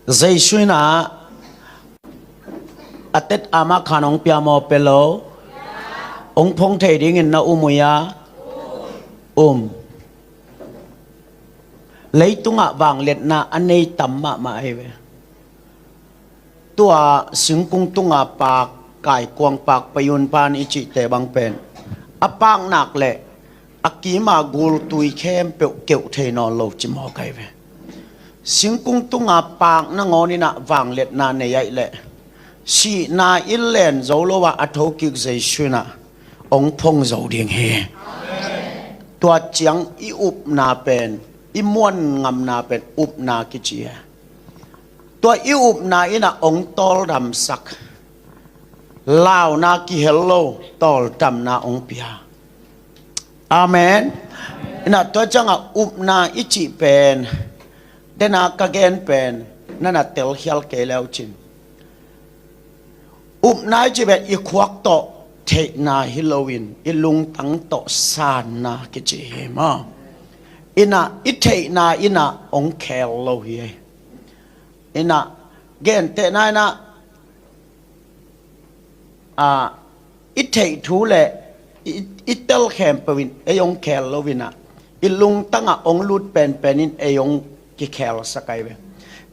dây suy na atet ama khanong piamo pelo ông phong thầy đi nghìn na umuya lấy tung ạ vàng liệt na anh ấy tắm mà ai về tua xứng cung tung ạ bạc cải quang bạc bayun pan ichi te bang pen apang nak lệ akima gul tui khem pe keu thei no lo chimo kai ve xứng cung tung ạ bạc na ngoni na vàng liệt na ne yai lệ si na ilen zolo wa atho kik zai shuna ông phong dầu điên he tua chiang i up na pen i muan ngam na pen up na ki chia tua i up na ina ông tol dam sak lao na ki hello tol dam na ông pia amen ina tua chang a up na i chi pen dena ka gen pen nana tel hial ke leo chin up na chi pen i khwak to thế na Halloween ilung tăng to san na cái gì mà ina ít thế na ina ông khéo lâu hi ina gen thế na ít thế thú lệ ít tel khem pavin ay ông khéo lâu vina ilung tăng ông lút pen penin ay ông cái khéo sakai ve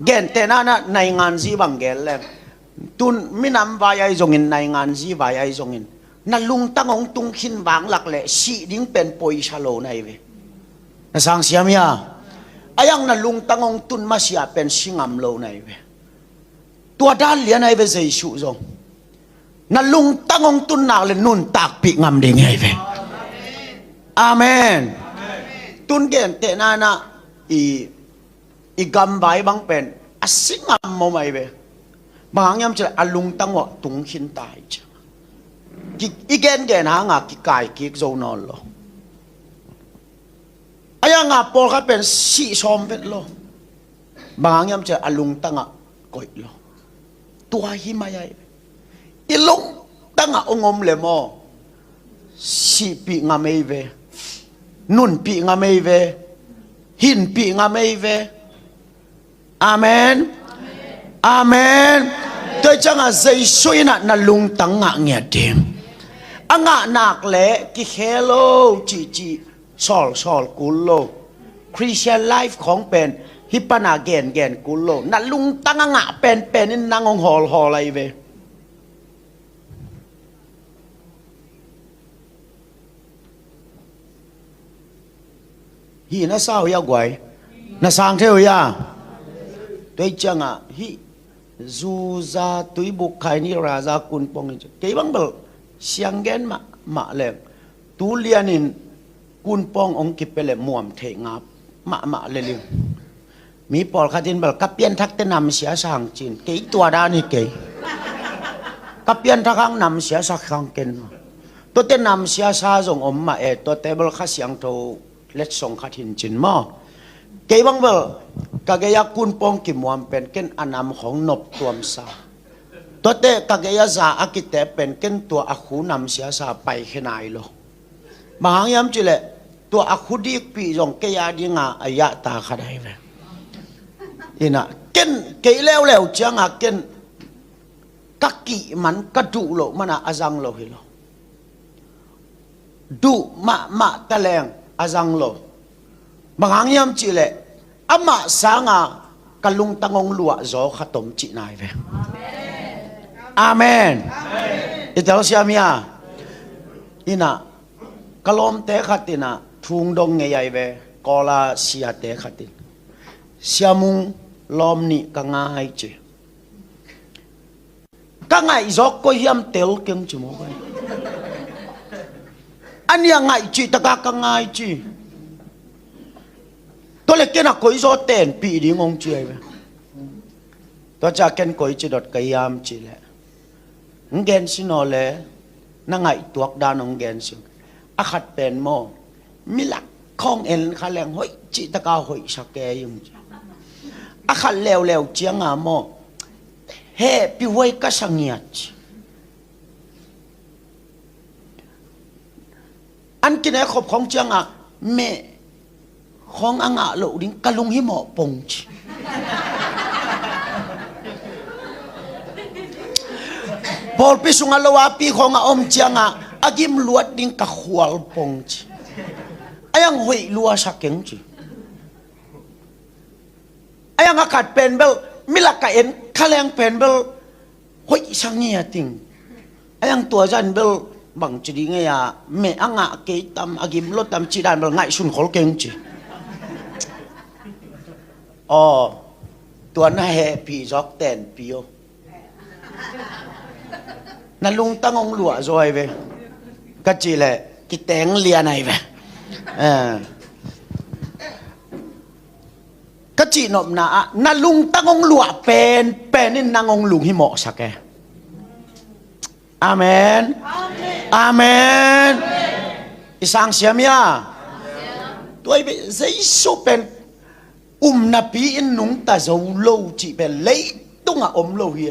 gen thế na này ngan gì bằng gen lem tun minam vayai zongin này ngan gì vayai zongin na lung tăng ông tung khin vàng lạc lệ si đinh pen poi chalo này về na sang siam ya ayang na lung tăng ông tun ma sia pen singam lo này về tua đan liền này về dây sụ rồi na lung tăng ông tun nào lên nun tak bị ngam đi ngay về amen tun gen te na i gam bai bang pen asingam mo mai về bang yam chla alung tăng wa tung khin tai igen gen ha nga ki kai ki zo non lo aya nga por ka pen si som vet lo bang yam che alung tanga koi lo tua hi mai ilung tanga ongom le mo si pi nga mei ve nun pi nga mei ve hin pi nga mei ve amen amen tôi chẳng à dây suy na lung tăng ngạ nghe đêm anh ngạ nạc lẽ cái hello chỉ sol culo Christian lifeของเป็นฮิปนาเกนกุโลna lung tăng ngạเป็นนี่นางองหออะไรเวhi na sao ya guai na sang theo ya tôi chẳng à hi dù ra túi buộc khai ni ra ra kun pong cái băng bờ xiang gen mà lệ tú lianin kun pong ông kịp về muam thể ngáp mà lệ liền mi pol khai tin bờ cáp piên thắc tên nằm xía sang chín cái tua đa ni cái cáp piên thắc hàng nằm xía sang hàng ken tôi tên nằm xía sa dùng ông mà tôi table khai xiang thâu let song khai tin chín mà cái băng bờ kagaya kun pong kimuam pen ken anam hong nop tuam sa tote kagaya za akite pen ken tua akhu nam sia sa pai khenai lo mahang yam chile tua akhu dik pi jong ke ya di nga aya ta khadai ve ina ken ke leo chang a ken kaki man ka du lo mana azang lo hi lo du ma taleng azang lo mahang yam chile ama sanga kalung tangong lua zo khatom chi nai ve amen ital siamia ina kalom te khatina thung dong nge yai ve kola sia te khatin siamung lom ni ka ngai chi ka ngai zo ko hiam tel keng chi mo ba ania ngai chi ta ka ngai chi tôi lại cái nào coi gió tiền bị đi ngông chơi vậy tôi cha ken coi chỉ đợt cái yam chỉ lệ nghen xin nó lệ nó ngại tuộc đa nông nghen xin khát pen mo mi lạc không en khá leng hoi chỉ ta cao hoi sắc kê yung khát leo chiang à mo he pi vơi cả sang nhiệt anh kia này khop không chiang à mẹ không ăn ngạ lộ đến kalung hi mỏ bông Paul pi sunga lawa pi khonga om chianga agim luat ding ka khwal pong chi ayang hoi lua sakeng chi ayang akat pen bel milaka en khaleng pen bel hoi sangia ting ayang tua jan bel bang chidi nge ya me anga ke tam agim lo tam chi dan bel ngai sun khol keng chi tua na he pi jok ten pio na lung tăng ông lụa rồi về cái gì là cái tiếng lia này về cái gì nộm na lung tăng ông lụa pen nên năng ông lung hi mọ sạc kè amen amen isang siam ya tôi bị giấy số pen na pi in nung ta dấu lâu chỉ pen lấy tung lâu hi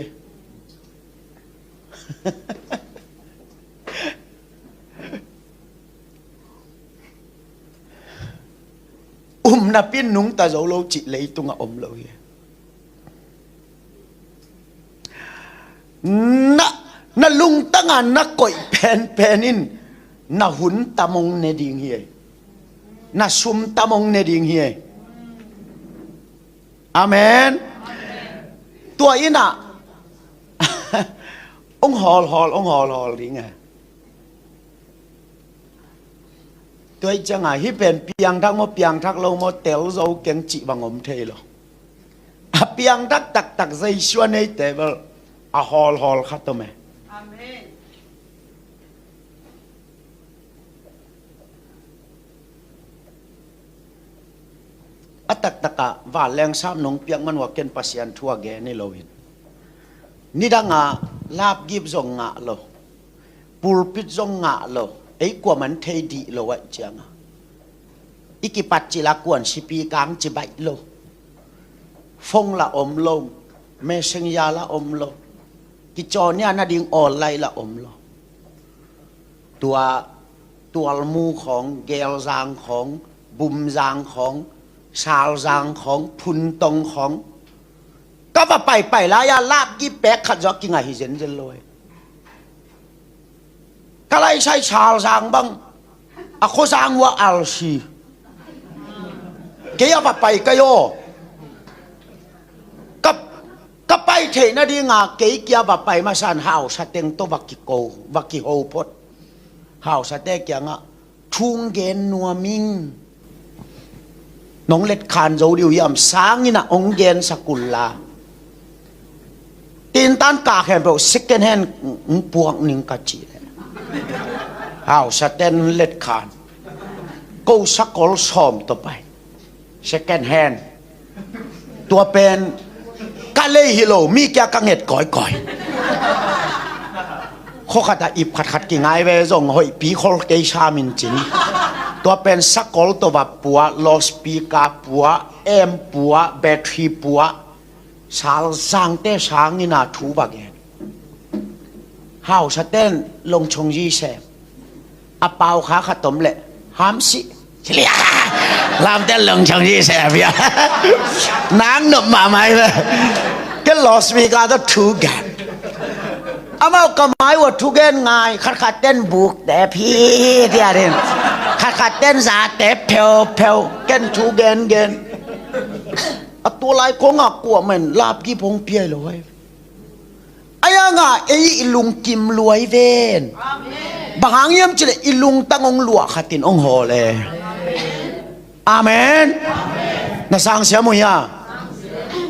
na pin nung ta dấu lâu chị lấy tung lâu hi na lung tăng na cội pen in na hun tamong ne ding hi na sum tamong ne ding hi amen tua ina ông hol đi nghe tôi chẳng ai hi pen piang thắc lâu mo tel dâu keng chị bằng ôm thề lo piang thắc tak dây xuân ấy thế bơ hol khát tôm amen tak và leng sam nong piang man wa ken pasian thua ge ni loin ni da nga lap gib zong nga lo pulpit zong nga lo ấy của mình thay đi lo vậy chẳng ikipat chỉ là cuốn sipi kang chỉ bạch lo phong là ôm lo messenger là ôm lo cái trò này nó điên online là ôm loตัวมูของเกลจางของบุมจางของชาวจางของพุนตงของก็ว่าไปแล้วยาลาบกี่แปะขัดจอกกี่ไงหิเซนเจนเลยก็เลยใช้ชาวจางบ้างโคจางว่าอัลชีเกี่ยวกับไปก็โยก็ไปเทน่ะดีงาเกี่ยวกับไปมาสันหาวสเต็งตัววักกิโกวักกิโฮพดหาวสเต็งอย่างอ่ะทุ่งเกนนัวมิงน้องเล็ดขานโจดิวยำสางนี่นะองเกนสกุลลาตีนตันกาแข่งเปล่าซิกเกนแฮนปวงนิงกัจจีหาวสเต็งเล็ดขานกูสักกอลซ้อมต่อไปซิกเกนแฮนตัวเป็นกาเลฮิโลมีแกกังเห็ดก่อยข้อขัดอิบขัดกี่ไงเวจงหอยปีคอลเกชามินจินตัวเป็นสักกอลตัวแบบปัวลอสปีกาปัวเอ็มปัวแบตรีปัวสาลสร้างเตช้างนี่นาทูบากแกนห้าวสเต้นลงชงยีแสบอาเปาขาขัดตมเละห้ามสิเฉลี่ยลามเต้นลงชงยีแสบเนี่ยนางหนุ่มมาไหมเลยก็ลอสปีกาต้องทูแกนอามาก็หมายว่าทุกเกนไงขัดเต้นบุกแต่พี่ที่อะไรขัดเต้นสาแต่เพลเกนทุกเกนตัวลายของกลัวมันลาบกี่พงเปียเลยไอ้ยังไอ้ลุงกิมรวยเวนบางอย่างจะเลยอีลุงตั้งองหลวงขัดตินองหอเลยอาเมนน่าสังเสียมุย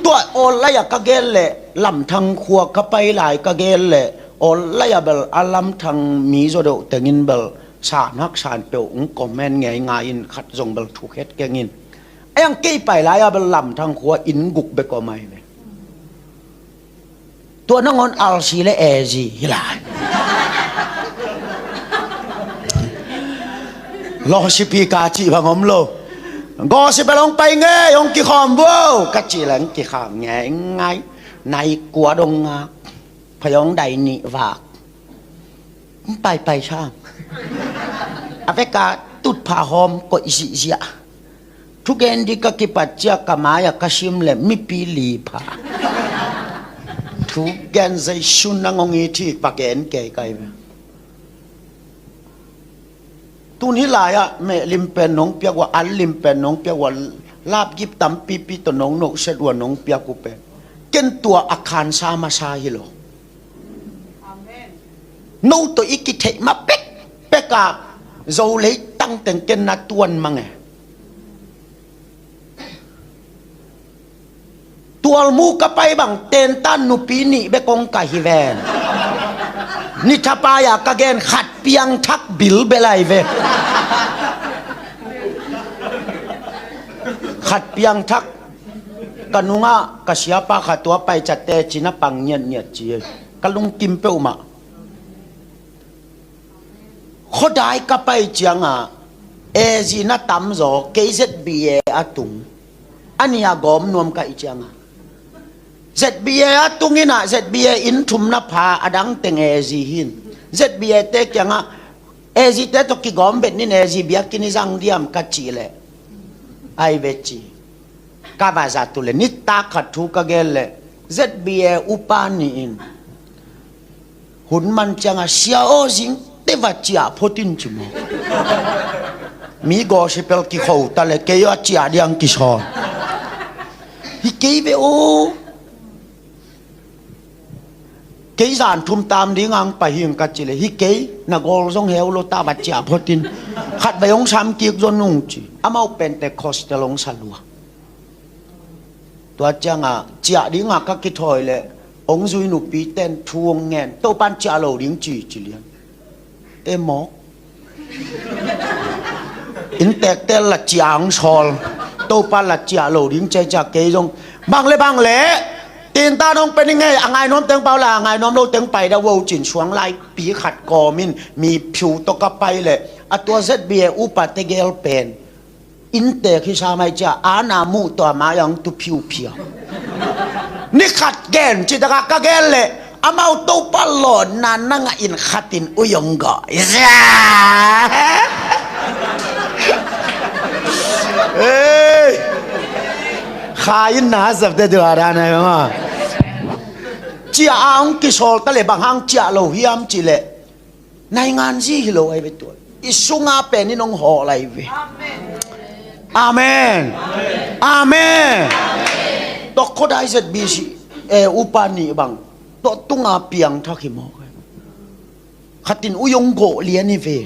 ตัวโอลายกะเกลเลยลำทางขัวกะไปหลายกะเกลเลยโอลายเบลอาลำทางมีโจโดแต่งินเบลชานักชาเปียวองคอมเมนไงอินขัดจงเบลถูกเฮ็ดแกงินไอ้ยังกี้ไปหลายเบลลำทางขัวอินกุกเบก็ไม่เลยตัวน้องอนอัลซีและเอจีฮิลาลอสิพีกาจีพังอมโลก็สิไปลงไปเงยองกี่ขอมวัวกัจจิหลังกี่ขามไงในกัวดงพยองใดนิวากไปช่างอเวกาตุดผาหอมก็อิสิเสียทุกเอ็นดีก็กิปัจเจกมายกชิมเลยมิปีลีผา thu gen dây sun na ngong thi pa gen ke kai me tun hi lai a me lim pen nong pia wa al lim pen nong pia wa lap gip tam pi pi to nong no se wa nong pia ku pe ken tua akhan sa ma sa hi lo amen no to ikithei ma pek peka zo lấy tăng tiền ken na tuan mang e tual mu ka pai bang ten tan nu pi ni be kong ka hi ven ni thapa ya ka gen khat piang thak bil belai ve khat piang thak kanunga ka siapa khatua pai chatte china pang nyen nyet chi kalung kim pe uma khodai ka pai chianga e ji na tam zo KZBA atung ania gom nom ka ichanga ZBA atungina ZBA in thum na pha adang teng e ji hin ZBA te kyanga e ji te to ki gom bet ni ne ji bia kini jang diam ka chi le ai ve chi ka ba za tu le ni ta khathu ka gel le ZBA upani in hun man changa sia o jing te va chia photin chimo mi go se pel ki khou ta le ke yo chia diang ki so hi ke ve o ke zan thum tam ding ang pa hing ka chi le hi ke na gol jong heu lo ta va chia photin khat ba yong sam ki zo nung chi amau Pentecost long salua tua changa chia ding a ka ki thoi le ong zui nu pi ten thuong ngen to pan chia lo ding chi chi lian em mok in tek tel là chiang sol to pa là chia lo ding che cha ke jong bang le tiền ta nongเป็นยังไงangai nom teng pau la angai nom lo teng pai da wo chin chuang lai pi khat ko min mi phiu to ka pai le a tua ZBA upa te gel pen in te khi sa mai cha ana mu to ma yang tu phiu phia ni khat gen chi da ka gel le amau to pa lo na nga in khatin uyong ga ê khai na sập te được ra này mà chia ang kisol ta le bang hang chia lo hiam chi le nai ngan gì lo ai ve tu isunga pe ni nong ho lai ve amen amen to khodai zet bi si e upani bang to tunga piang thaki mo khatin uyong go lian ni ve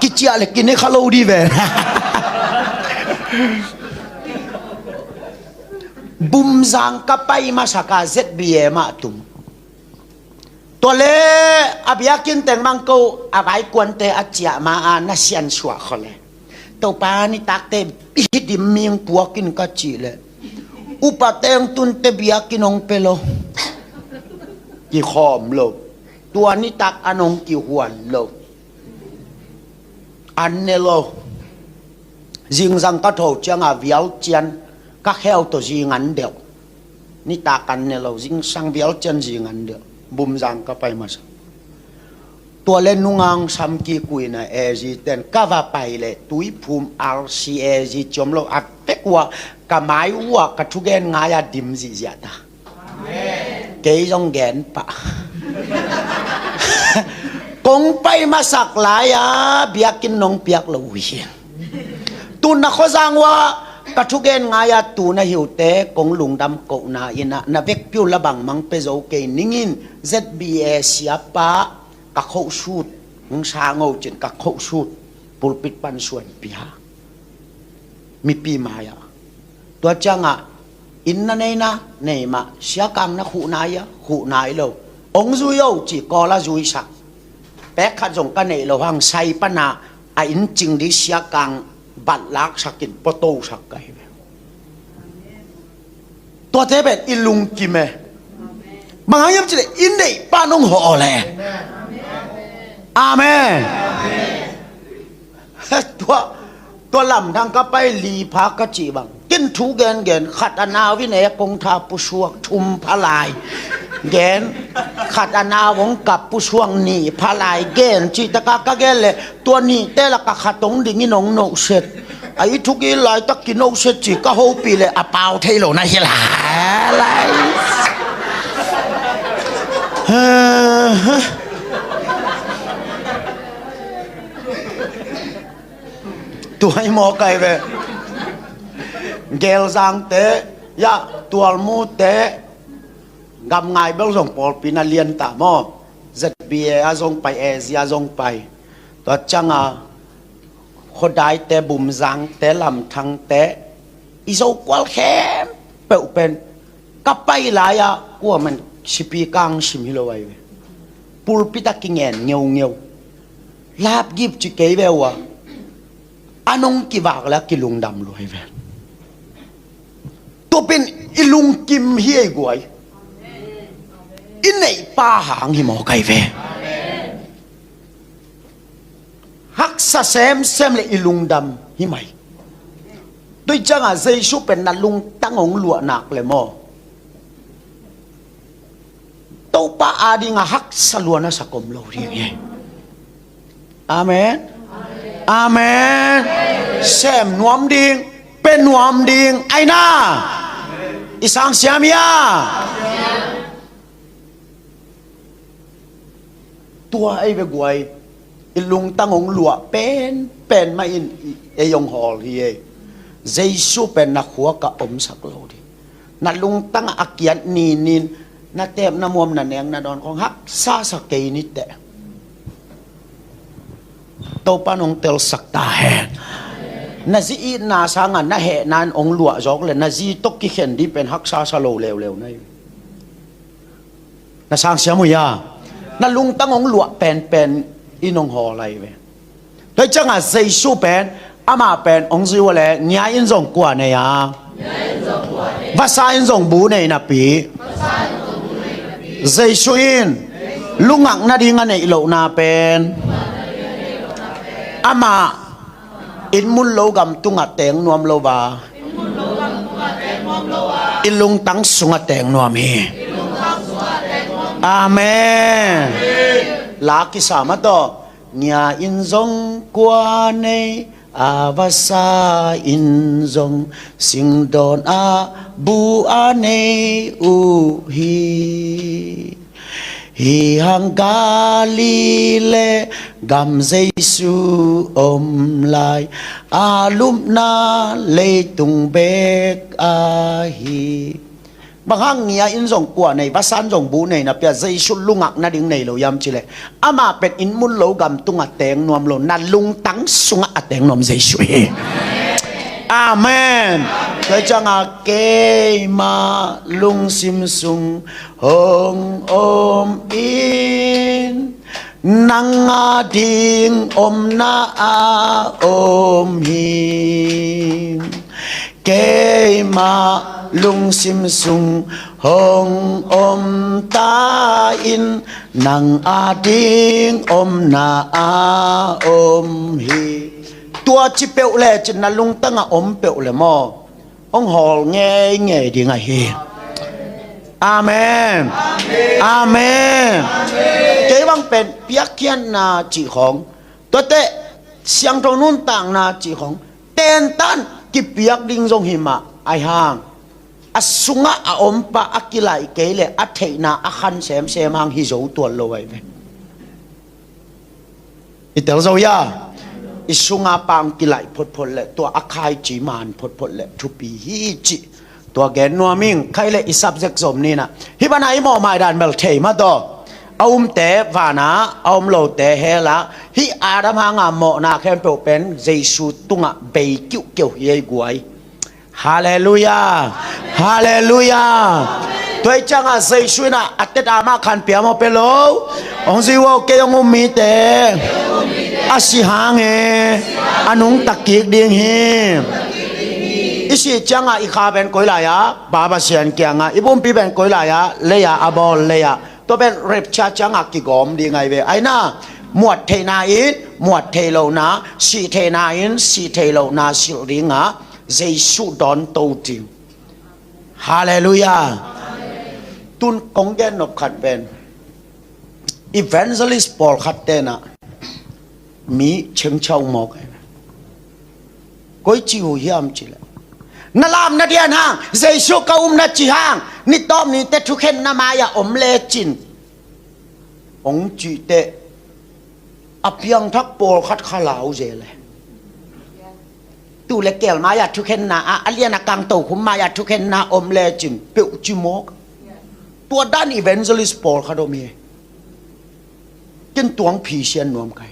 ki chia le ki ne khalo di ve bum zang ka pai ma saka ZBA ma tum to le abiakin teng mang ko abai kwan te achia ma na sian swa khole to pa ni tak te dim ming puakin ka chi le upa teng tun te biakin ong pelo ki khom lo tua ni tak anong ki huan lo an ne lo jing răng các thổ chăng à véo chân các heo tổ gì ngắn đều ni ta cần này lâu jing sang véo chân gì ngắn đều bùm răng các bay mà tua lên nung ngang sam ki kui na e gì tên các va bay lệ túi phum RCA gì chom lo ắt tết qua cả máy qua cả thu gen ngay à dim gì vậy ta cái dòng gen pa công bay mà sạc lại à biakin nong biak lo hiền tu na kho giang wa ka thu gen nga ya tu na hiu te kong lung dam ko na ina na vek piu la bang mang pe zo ke ningin ZBA siapa ka kho shoot ng sa ngau chin ka kho shoot pulpit pan suan pia mi pi maya to changa in na nei na nei ma sia kang na khu na ya khu nai lo ong zu yo chỉ có la zui sa pe kha jong ka nei lo hang sai pa na a in ching di sia kangบัตรลักสักกินปโตสักไก่ตัวเทเป็นอิลุงกิเมบางอย่างจะอินเดย์ป้านงห่อเลยอาเมนตัวลำทางก็ไปลีพากจีบังกินทูเกนขัดอนาวินัยกงทาปุชวกทุมพลายเกนขัดอนาของกับปุชวงหนีพลายเกนจิตกะกะเกนเลยตัวนี้แต่ละกะขัดตรงดิ่งนงโนเสร็จไอ้ทุกอีหลายตะกินโนเสร็จจิก็โฮปีเลยอะเปาเทโลนะฮิลาอะไร ตัวไอ้หมอไก่เวเกลซังเตะยะตัวมูเตะกำไงเบลส่งปอลปีนาเลียนตามอZBA อาส่งไปเอเชียส่งไปตัวจังคนได้แต่บุมซังแต่ลำทังแต่อีโซกวลแคมเปิลเป็นกับไปหลายกว่ามันชิปีกังชิมิโลไว้ปูลปิตากิเงียนเงียวลาบยิบจิเกยเววอันงกิวากแล้วกิลุงดำรวยเวตัวเป็นอิลุงกิมเฮียกวยอินในป่าหางหิมอไก่เวฮักษาเซมเลยอิลุงดำหิไหมด้วยจังใจชูเป็นนัลุงตั้งองหลวงหนักเลยมอตัวป้าอาดิงฮักษาลวนะสักมโลดีเองอาเมนอาเมนเซมนวมดิงเป็นนวมดิงไอ้น่าอิสังเสียมียตัวไอ้เบกวยอิลุงตั้งองหลวงเป็นไม่อินเอยงฮอลเฮียเจสูเป็นนักหัวกะอมสักโลดีนัดลุงตั้งอาเกียนนินนาเต็มนามวมนาแนงนาดอนของฮักซาสเกนิดเดโตปานองเตลสักตาแหงนาจีนาสางานนาเหนานองหลวจอกเลยนาจีตกกิเข็นดีเป็นฮักซาสโลเร็วนี่นาสางเสียมุยานาลุงตั้งองหลวเป็นอินองหออะไรเว้ยโดยจังอาเซซูเป็นอามาเป็นองซิวเลยเนียอินซงกว่าเนี่ยภาษาอินซงบูเนี่ยนะปีเจสุอินลุงอักนาดิงันในโลนาเป็นอามาอินมุลโลกัมตุงอัดแตงนวมโลบาอินลุงตั้งสุงอัดแตงนวมฮีอาเมนลากิสามาโตเนียอินซงกว่าเนี่ยอาภาอินซงสิงดอนอาบูอาเนอูฮีฮิฮังกาลีเลกัมเจสูอมไลอาลุมนาเลตุงเบกอาฮีบางครั้งเนี่ยอินส่งกว่าในภาษาส่งบูในนะเปียใจชุลุงักนาดิ่งในเรายำชิเลอามาเป็นอินมุลโลกัมตุงอัดแตงนวมโลนัดลุงตั้งสุงอัดแตงนวมใจช่วยอาเมนเลยจังอาเกมาลุงซิมซุงฮงอมอินนังอาดิ่งอมนาอาอมหินเกมาลุงซิมซุงฮงอมตาอินนังอาดิ่งอมนาอาอมหิตัวจิเปลเลยจะนั่งลุงตั้งอมเปลเลยมอองหอลเง่ดีไงเฮอาเมนอาเมนเจ้าบังเป็นเปียกเขียนนาจีของตัวเตะเสียงตรงนู้นต่างนาจีของเต้นตันกิเปียกดิ่งทรงหิมะไอห่างอสุงะอมปะอักิไลเกเลอัเทนาอัขันเสมหางฮิโจตัวโลไว้ไหมอิเตลโซยาอิสุงาปังกิไลพดเลยตัวอัคายจีมานพดเลยทุปีฮิจิตัวแกนนัวมิงใครเลยอิสับเซกสมนี่นะฮิบันไอหมอมาดันเบลเทมาต่อเอาเตะวานะเอาโลเตะเฮละฮิอาดามหางาหมอนาแคมเปเป็นเจสุตุงะเบยกิ้วเกี่ยวเฮียกวยฮาเลลูยาฮาเลลูยาตัวจังอาเจสุนะอัตตามาขันเปียมาเปโลองซิวเกยงุมมีเตอาศิหางเฮอนุงตะกิกดิ่งเฮอิสิจังอีขาเป็นก้อยลายะบาบาเสียนเกียงอีบุมปีเป็นก้อยลายะเลยะอบอลเลยะตัวเป็นเร็บชาจังกิกอมดีไงเวไอน่าหมวดเทนาอินหมวดเทโลนาสีเทนาอินสีเทโลนาสิริงะเจสุดอนโตติวฮาเลลูยาตุนกงแกนนกขัดเป็นอีเวนเจลิสปอลขัดเตนะมีเชิงเช่าหมอกก้อยจิวเฮียมจิละนาลามนาเดียนห่างเจสุกอุ้มนาจิห่างนี่ต้อมนี่แต่ทุกเห็นนามายาอมเลจิน องจีเตอเพียงทักโปลคัดข้าเหลาเจเลยตูเล็กเกลมายาทุกเห็นนาอันเลียนักกังโตคุมมายาทุกเห็นนาอมเลจินเปียวจิโมกตัวด้านอีเวนต์ลิสปอลคาโดมีกินตัวงผีเชียนนวมไก่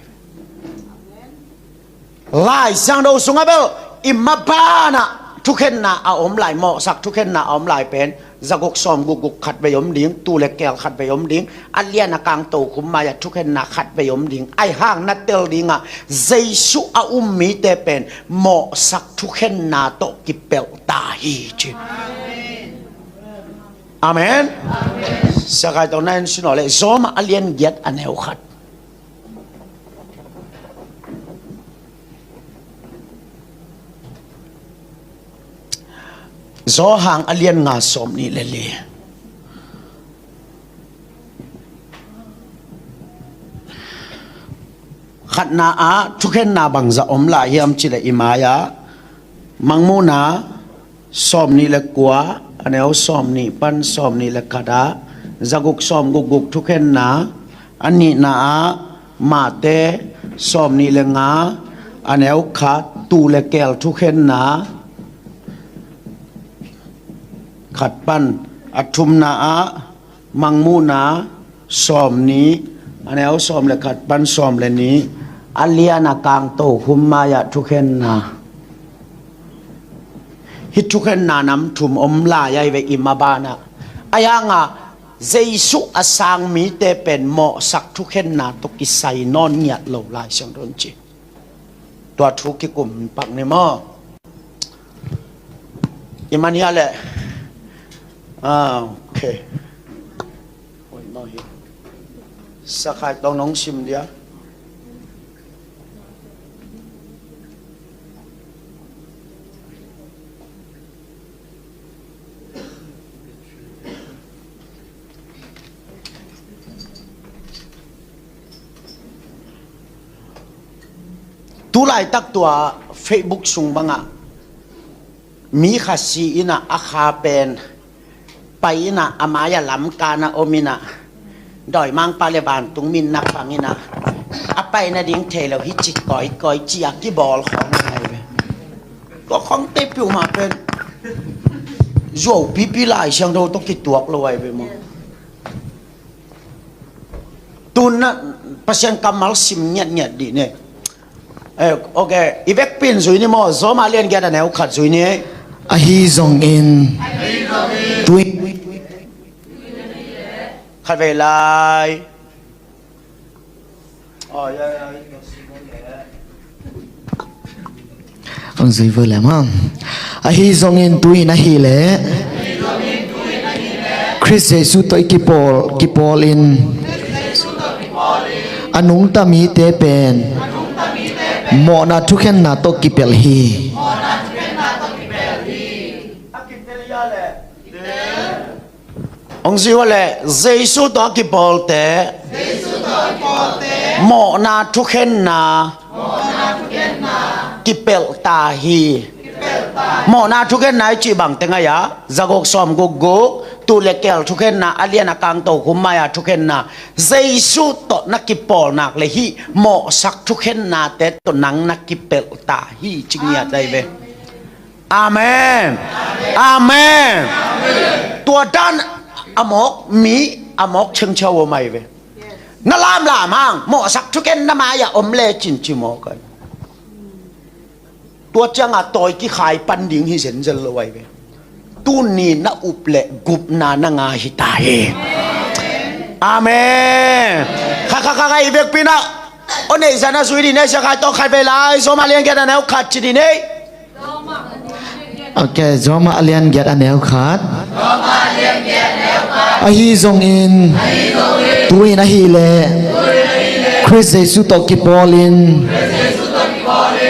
ไล่สังโดสุงเบลอิมมาบ้านะทุกเห็นนาเอาอมไหลหมอสักทุกเห็นนาอมไหลเป็นจะกกซอมกุกขัดไปยมดิ้งตูเล็กแก้วขัดไปยมดิ้งอันเลียนักกังโตคุมมายาทุกเห็นนาขัดไปยมดิ้งไอห้างนัดเตลดิ้งอ่ะเจสุอาอุมมีเตเป็นหมอสักทุกเห็นนาโตกิเปลตาฮีจิอาเมนสักตอนนั้นสิโนเลยซอมอันเลียนเกียรติอันเอวขัดโซหางอเลียนงาสมนี่เลยขัดนาอาทุกเห็นนาบังจะอมลายยามจิเลอิมายามังมูนาสมนี่เลยกัวอันเอวสมนี่ปันสมนี่เลยกระดาจะกุกสมกุกทุกเห็นนาอันนี้นามาเตสมนี่เลยงาอันเอวขาตูเลยแก้วทุกเห็นนาขัดปั้นอัทุมนามังมูนาสอมนี้อันนี้เอาสอมเลยขัดปั้นสอมเลยนี้อัลเลียนากางโตคุมมายาทุกเห็นนาฮิตทุกเห็นนานำทุมอมลายายเวอิมาบานะอายังอ่ะเจสุอาสังมีเตเป็นหมอสักทุกเห็นนาตกิไซนอนเงียดเหลาลายช่างโดนจีตัวทุกข์กลุ่มปักในหม้ออิมันยาเลยโอเคโอ้ยน้อยสักใครต้องน้องชิมเดียวตุไลตักตัวเฟซบุ๊กซุงบังอ่ะมีขัดสีอินะอาคาเป็นไปนะอามายาลำกานะโอมินะดอยมังปาเลบานตุงมินนักฟังนะอาไปนะดิ้งเทแล้วฮิจิก้อยจียกที่บอลของอะไรไปก็ของเตปิวมาเป็นโย่ปีลายเชียงโดต้องกิดตัวลอยไปมั้งตุนนะเปอร์เซ็นต์กำมัลซิมเงียดีเนี่ยโอเคอีเวกปินสุยนี่มั้งโซมาเลียนแกนะแนวขัดสุยนี่อาฮีซงอินตุยขัดเวลาฟังซีเวอร์แล้วมั้งอาฮีซงอินตุยนะฮีเล่คริสเยซูตัวกิปอลินอนุงตามีเตเป็นหมอนาทุกเห็นนาโตกิเปลฮีองค์สิว่าเลยเจสุตัวกิปอลเตหมอนาทุกเห็นนากิเปลตาฮีหมอนาทุกเห็นนาจีบังเตงายะจะกสอมกุกตูเล็กเกลทุกเห็นนาอเลียนักกังโตคุมมายาทุกเห็นนาเจสุตัวนักกิปอลนักเลยฮีหมอสักทุกเห็นนาเตตัวนังนักกิเปลตาฮีจริงเนี่ยได้เว้อาเมนอาเมนตัวด้านอมกมีอมกเชิงเชาวไม่เว้นั่นลามมั่งหมอสักทุกเอ็นน้ำมายาอมเลจินจิโมกันตัวจังอ่ะต่อยที่ขายปันดิ่งให้เห็นจะรวยเว้ตุนนี่น่าอุบเละกุบนานางาหิตาเองอาเมนข้าอีเวกปีน่ะโอ้เนี่ยจะน่าสวยดีเนี่ยจะขายต้องขายไปเลยโซมาเลียนแกนั่นเอาขัดจีดีเนี่ยโอเคจอมาเลียนเกียรติอันเดียวขาดอาฮีซงอินตุยนะฮีเล่คริสเยซูตกิปอลิน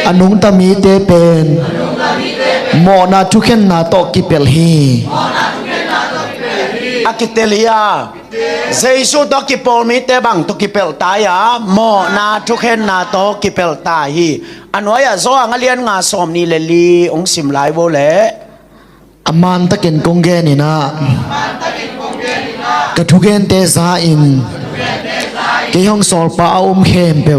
อนุงตามีเตเป็นหมอนาทุกเห็นนาโตกิเปลฮีอากิเตเลียเจสุตกิปอลมีเตบังตกิเปลตายาหมอนาทุกเห็นนาโตกิเปลตาฮีอันว่าอย่าโซ่งเลียนงาสมนี่เลยลีองสิมไลโวเล่อามันตะเกินกงเกนินะกระทุกเกนเตซาอิน ke hong sol pa khem pe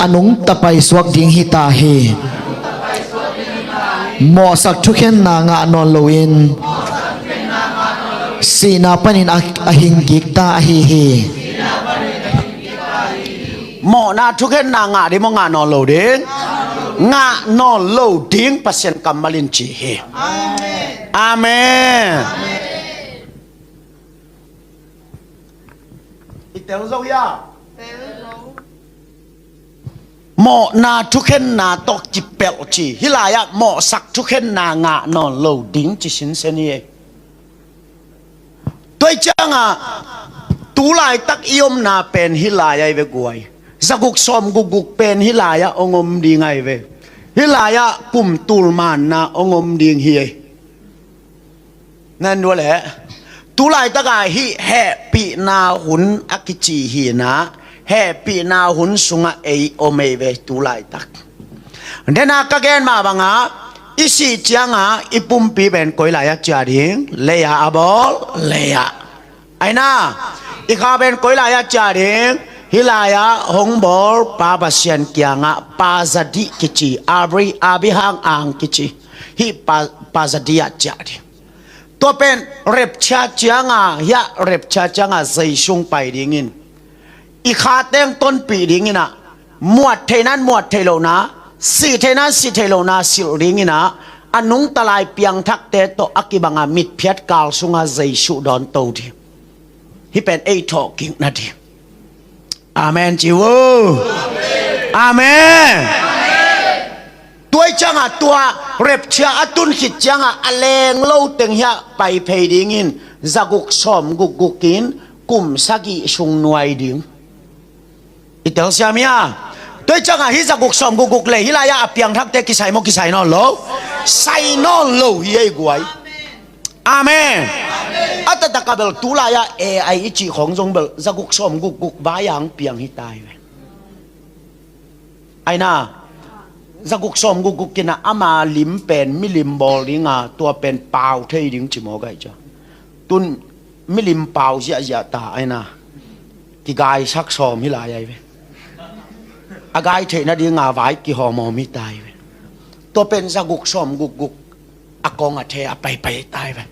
anung tapai suak ding hi ta hi mo sak thu khen na nga non loin sina panin ahing gik ta hi mo na thu khen na nga di mo nga non lo ding nga non lo ding pasien kamalin chi hi amen itel zo ya mo na thu khen na tok chi pel chi hilaya mo sak thu khen na nga non lo ding chi sin se ni tôi chăng tú lại tắc yom na pen hilaya về guai zaguk som guguk pen hilaya ongom di ngai về hilaya kum tulman na ongom ding hiนั่นด้วยแหละtú lại tắc hi happy na hun akichi hi na happy na hun sunga ei ome về tú lại tắc nên na kagen ma banga isi changa ipumpi ben koilaya chading leya abol leya aina ikaben koilaya chading hilaya hongbol pabasian kianga pazadi kichi abri abihang ang kichi hi pazadia chadi to pen repcha changa ya repcha changa zaisung pai dingin ikhateng ton pi dingina muat thainan muat thailona si thainan si thailona sil dingina anung talai piang thak te to akibanga mit phiat kal sunga zaisu don to di hi pen ei talking na di amen chi wo amen tôi changa tua rep chia atun khit changa aleng lo teng hia pai phei ding in zaguk som gukin kum sagi sung nuai ding itel siamia tôi changa hi zaguk som guguk le hilaya apiang thak te kisai no lo sai no lo hi ei guai amen atatakabel tulaya e ai ichi khong jong bel zaguk som guguk bayang piang hi tai ve aina zaguk som guguk kina ama lim pen milim bol ringa tua pen pau thei ding chimo gai cha tun milim pau ja ta aina ki gai sak som hilaya ve agai thei na ding nga vai ki homo mi tai ve to pen zaguk som guguk akong athe apai tai ve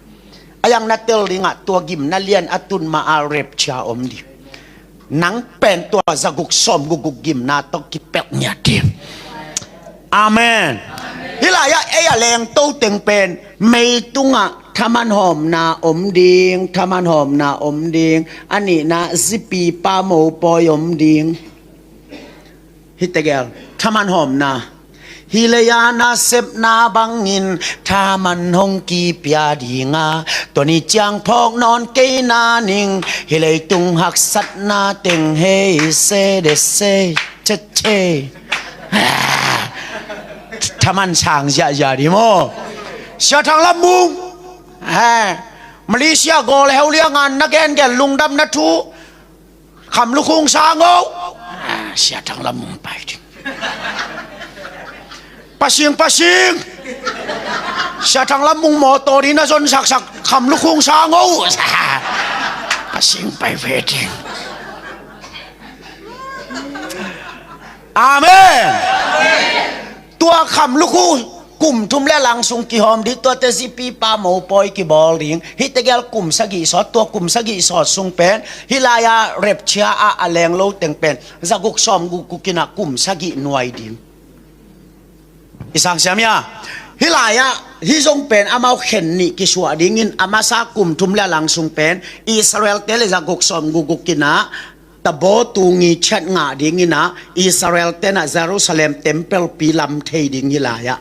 ayang natel ringa tua gim na lian atun ma a rep cha om di nang pen tua zaguk som guguk gim na to ki pek nya tim amen hilaya e aleng to teng pen mei tunga thaman hom na om ding ani na zipi pa mo poy om ding hitegel thaman hom na Hilayana sep na bangin thaman hong ki pya dinga toni chang phok non ke na ning hilay tung hak sat na teng hey se de se che thaman chang ja di mo sia thang lam mung Malaysia go le hau lia ngan na gen gen lung dam na thu kham lu khung sa ngô sia thang lam mung pai pasing sa thang lam mung moto di na zon sak kham lu khung sa ngô pasing pai wedding amen tua kham lu khung kum thum le lang sung ki hom di to te zipi pa mo poi ki bol ring hitegel kum sagi so to kum sagi so sung pen hilaya rep chia a aleng lo teng pen zaguk som gu kina kum sagi nuai ding isang siamya hilaya hi jong pen amau khen ni ki suwa dingin amasa kum thum le lang sung pen Israel te le zaguk som gu kina tabo tungi chat nga dingina Israel te na Jerusalem temple pilam thei ding hilaya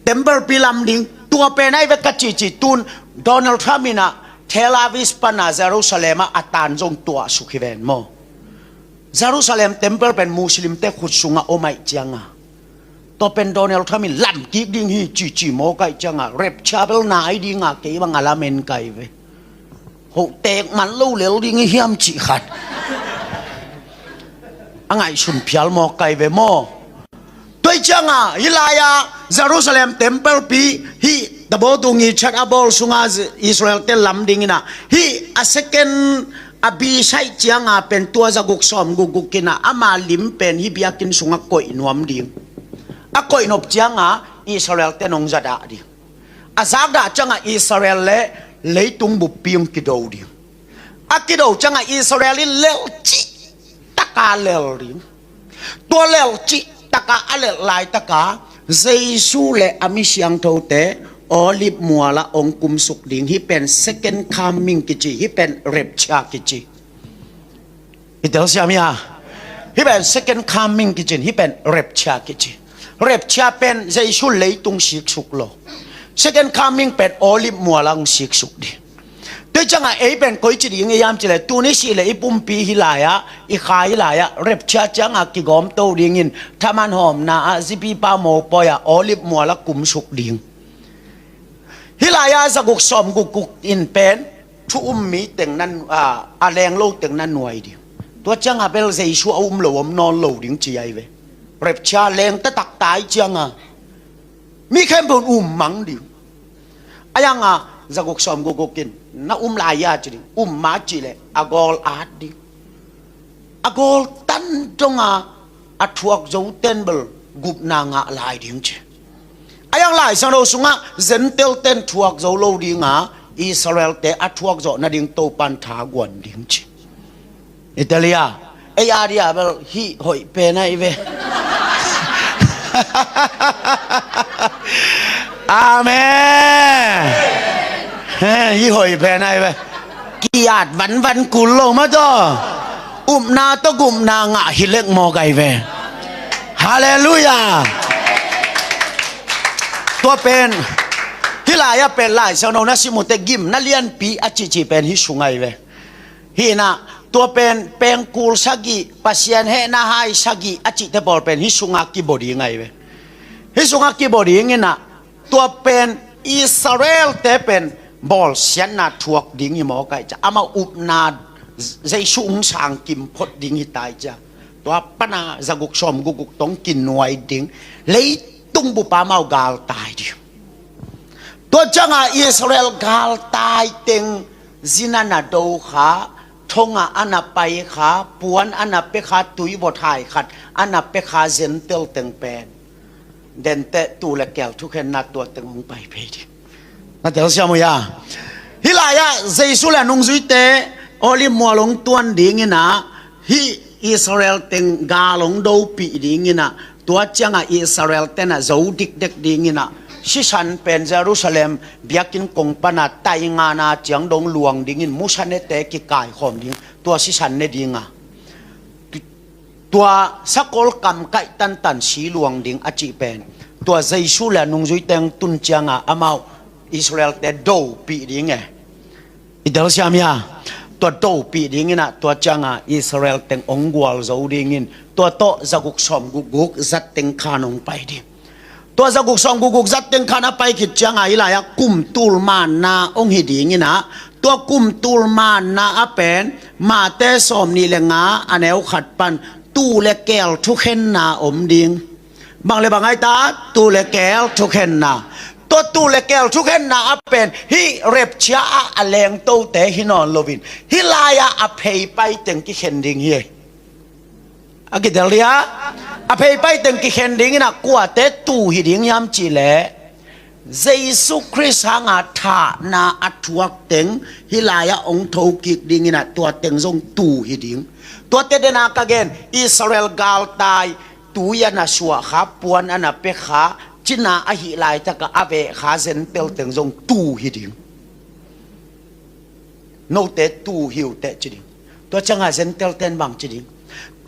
temple pilam ding tua penai ve kachi tun Donald Trump ina Tel Aviv pana Jerusalem atan jong tua sukhiven mo Jerusalem temple pen muslim te khut sunga omai changa to pen Donald Trump lam ki ding hi chi mo kai changa rep chabel nai dinga ke bang alamen kai ve ho tek man lo lel ding hiam chi khat angai sun phial mo kai ve mo tôi changa hilaya Jerusalem temple pi hi dabo tungi chat abol sunga Israel te lam dingina hi a second อบีใช้เจียงเป็นตัวจะกุกสอมกุกกินอามาลิมเป็นฮิบิยากินสุงกอยนวมดิ่งกอยนบเจียงอิสราเอลเตนงจัดดิ่งจากดาจังอิสราเอลเลยตุงบุปีมกิดาวดิ่งกิดาวจังอิสราเอลเลวจิตะกาเลวดิ่งตัวเลวจิตะกาอะไรลายตะกาเจสูเลอามิเชียงเท่าเตโอลิบมัวละองคุมสุกดิ่งที่เป็น second coming กิจิที่เป็นเรปชากิจิอิตาลีใช่ไหมฮะที่เป็น second coming กิจิที่เป็นเรปชากิจิเรปชาเป็นเจสูเลยตุงสิกสุกโล second coming เป็นโอลิบมัวละองสิกสุกดิ่งตัวจังเป็นก้อยจิดิ่งยามจิเลยตัวนี้สิเลยปุ่มปีฮิลายะอีขายฮิลายะเรปชาจังกิกอมโตดิ่งินถ้ามันหอมนาซิปีปาโมปอยโอลิบมัวละกุมสุกดิ่งฮิลายาสกุกสอมกุกอินเป็นทุมมีเต็งนั้นแรงโลเต็งนั้นหน่วยดิตัวจังเป็นเสียชัวหลวมนอนหลวดิ้งจีไอเวเร็บชาแรงตะตักตายจังมีแค่เป็นมังดิยังสกุกสอมกุกกินน่าลายาจีดิมาจีเลยกอลอาดดิกอลตันจงทวกโจเต็นเบลกุบนางลายดิ้งจียังหลายสังเราสุงเซนเตลเตนทวกโจโลดิงอิสราเอลเตอทวกโจนาดิงโตปันทากวนดิงจีอิตาลีอาเดียเบลฮีหอยเป็นไงเวอาเมนฮีหอยเป็นไงเวกีอาดวันกุลโลมาจ้อนาตกุมนางฮิเล็กโมไกเวฮาเลลูยาตัวเป็นฮิลายาเป็นลายสนองนัสิมุเตกิมนัเลียนปีอาจิเป็นฮิสุงไงเวฮินะตัวเป็นเปงกูลสกิปัสยันเฮนาไฮสกิอาจิเตบอลเป็นฮิสุงากิบดีไงเวฮิสุงากิบดีงี้นะตัวเป็นอิสราเอลเตเป็นบอลเสียนนาทวกดิ่งฮิมอไกจะอามาอุบนาใจสุงสางกิมพดดิ่งฮิตายจ้ะตัวปนาจะกุกชอมกุกต้องกินหน่วยดิ่งเลยตุงบุปผาเมากาลตายดิตัวจังอิสราเอลกาลตายเต็งจินานาโดขาทงอันนับไปขาปวนอันนับไปขาตุยบทายขัดอันนับไปขาเซนเตลเต็งเป็นเดนเตตูและแก้วทุกคนนัดตัวเต็งองไปเพดินั่นเดี๋ยวเสียมั้ยฮิลายะเจสุและนุ่งจุยเตโอลิมัวลงตัวนดิ่งนะฮิอิสราเอลเต็งกาลงโดปีดิ่งนะตัวจังอิสราเอลเตนะจะดิกเด็กดิ่งนะชิชันเป็นเยรูซาเล็มเบียกินกงปนาไตงานาเจียงดงหลวงดิ่งมุชันเนเตกิกายขอมดิ่งตัวชิชันเนดิ่งตัวสกอลกำไก่ตันสีหลวงดิ่งอจิเป็นตัวเจสุและนุ่งจุยเตงตุนจังอามาอิสราเอลเตโดปีดิ่งอิตาลีใช่ไหมตัวโดปีดิ่งนะตัวจังอิสราเอลเตงองกวลโจดิ่งตัวโตจะกุกสอมกุกจัดเต็งขานงไปดิตัวจะกุกสอมกุกจัดเต็งขานไปคิดจังไงล่ะกุมตูลมานาองหิดีงี้นะตัวกุมตูลมานาเป็นมาเตสอมนี่เลงาอันเอวขัดปันตูเลแก้วทุกเห็นนาอมดิงบางเลยบางไงตาตูเลแก้วทุกเห็นนาตัวตูเลแก้วทุกเห็นนาเป็นฮิเรปชาอเลงโตเตฮินอนโลวินฮิลายาอภัยไปเต็งกิเห็นดิงเฮอากิเดลียอภัยไปตึงกิเห็นดิ่งนะกว่าแต่ตูหิดิ่งยามจีเลเยซูคริสต์หางาธานาอัตวกตึงฮิลายาองทอกิกดิ่งนะตัวตึงทรงตูหิดิ่งตัวเตเดนากาเกนอิสราเอลกาลตายตูยานาชัวขาปวนอันนับเปขาจินาอหิลายตะกะอเวขาเซนเตลตึงทรงตูหิดิ่งโนเตตูหิวเตจิดิ่งตัวจังหาเซนเตลเตนบังจิดิ่ง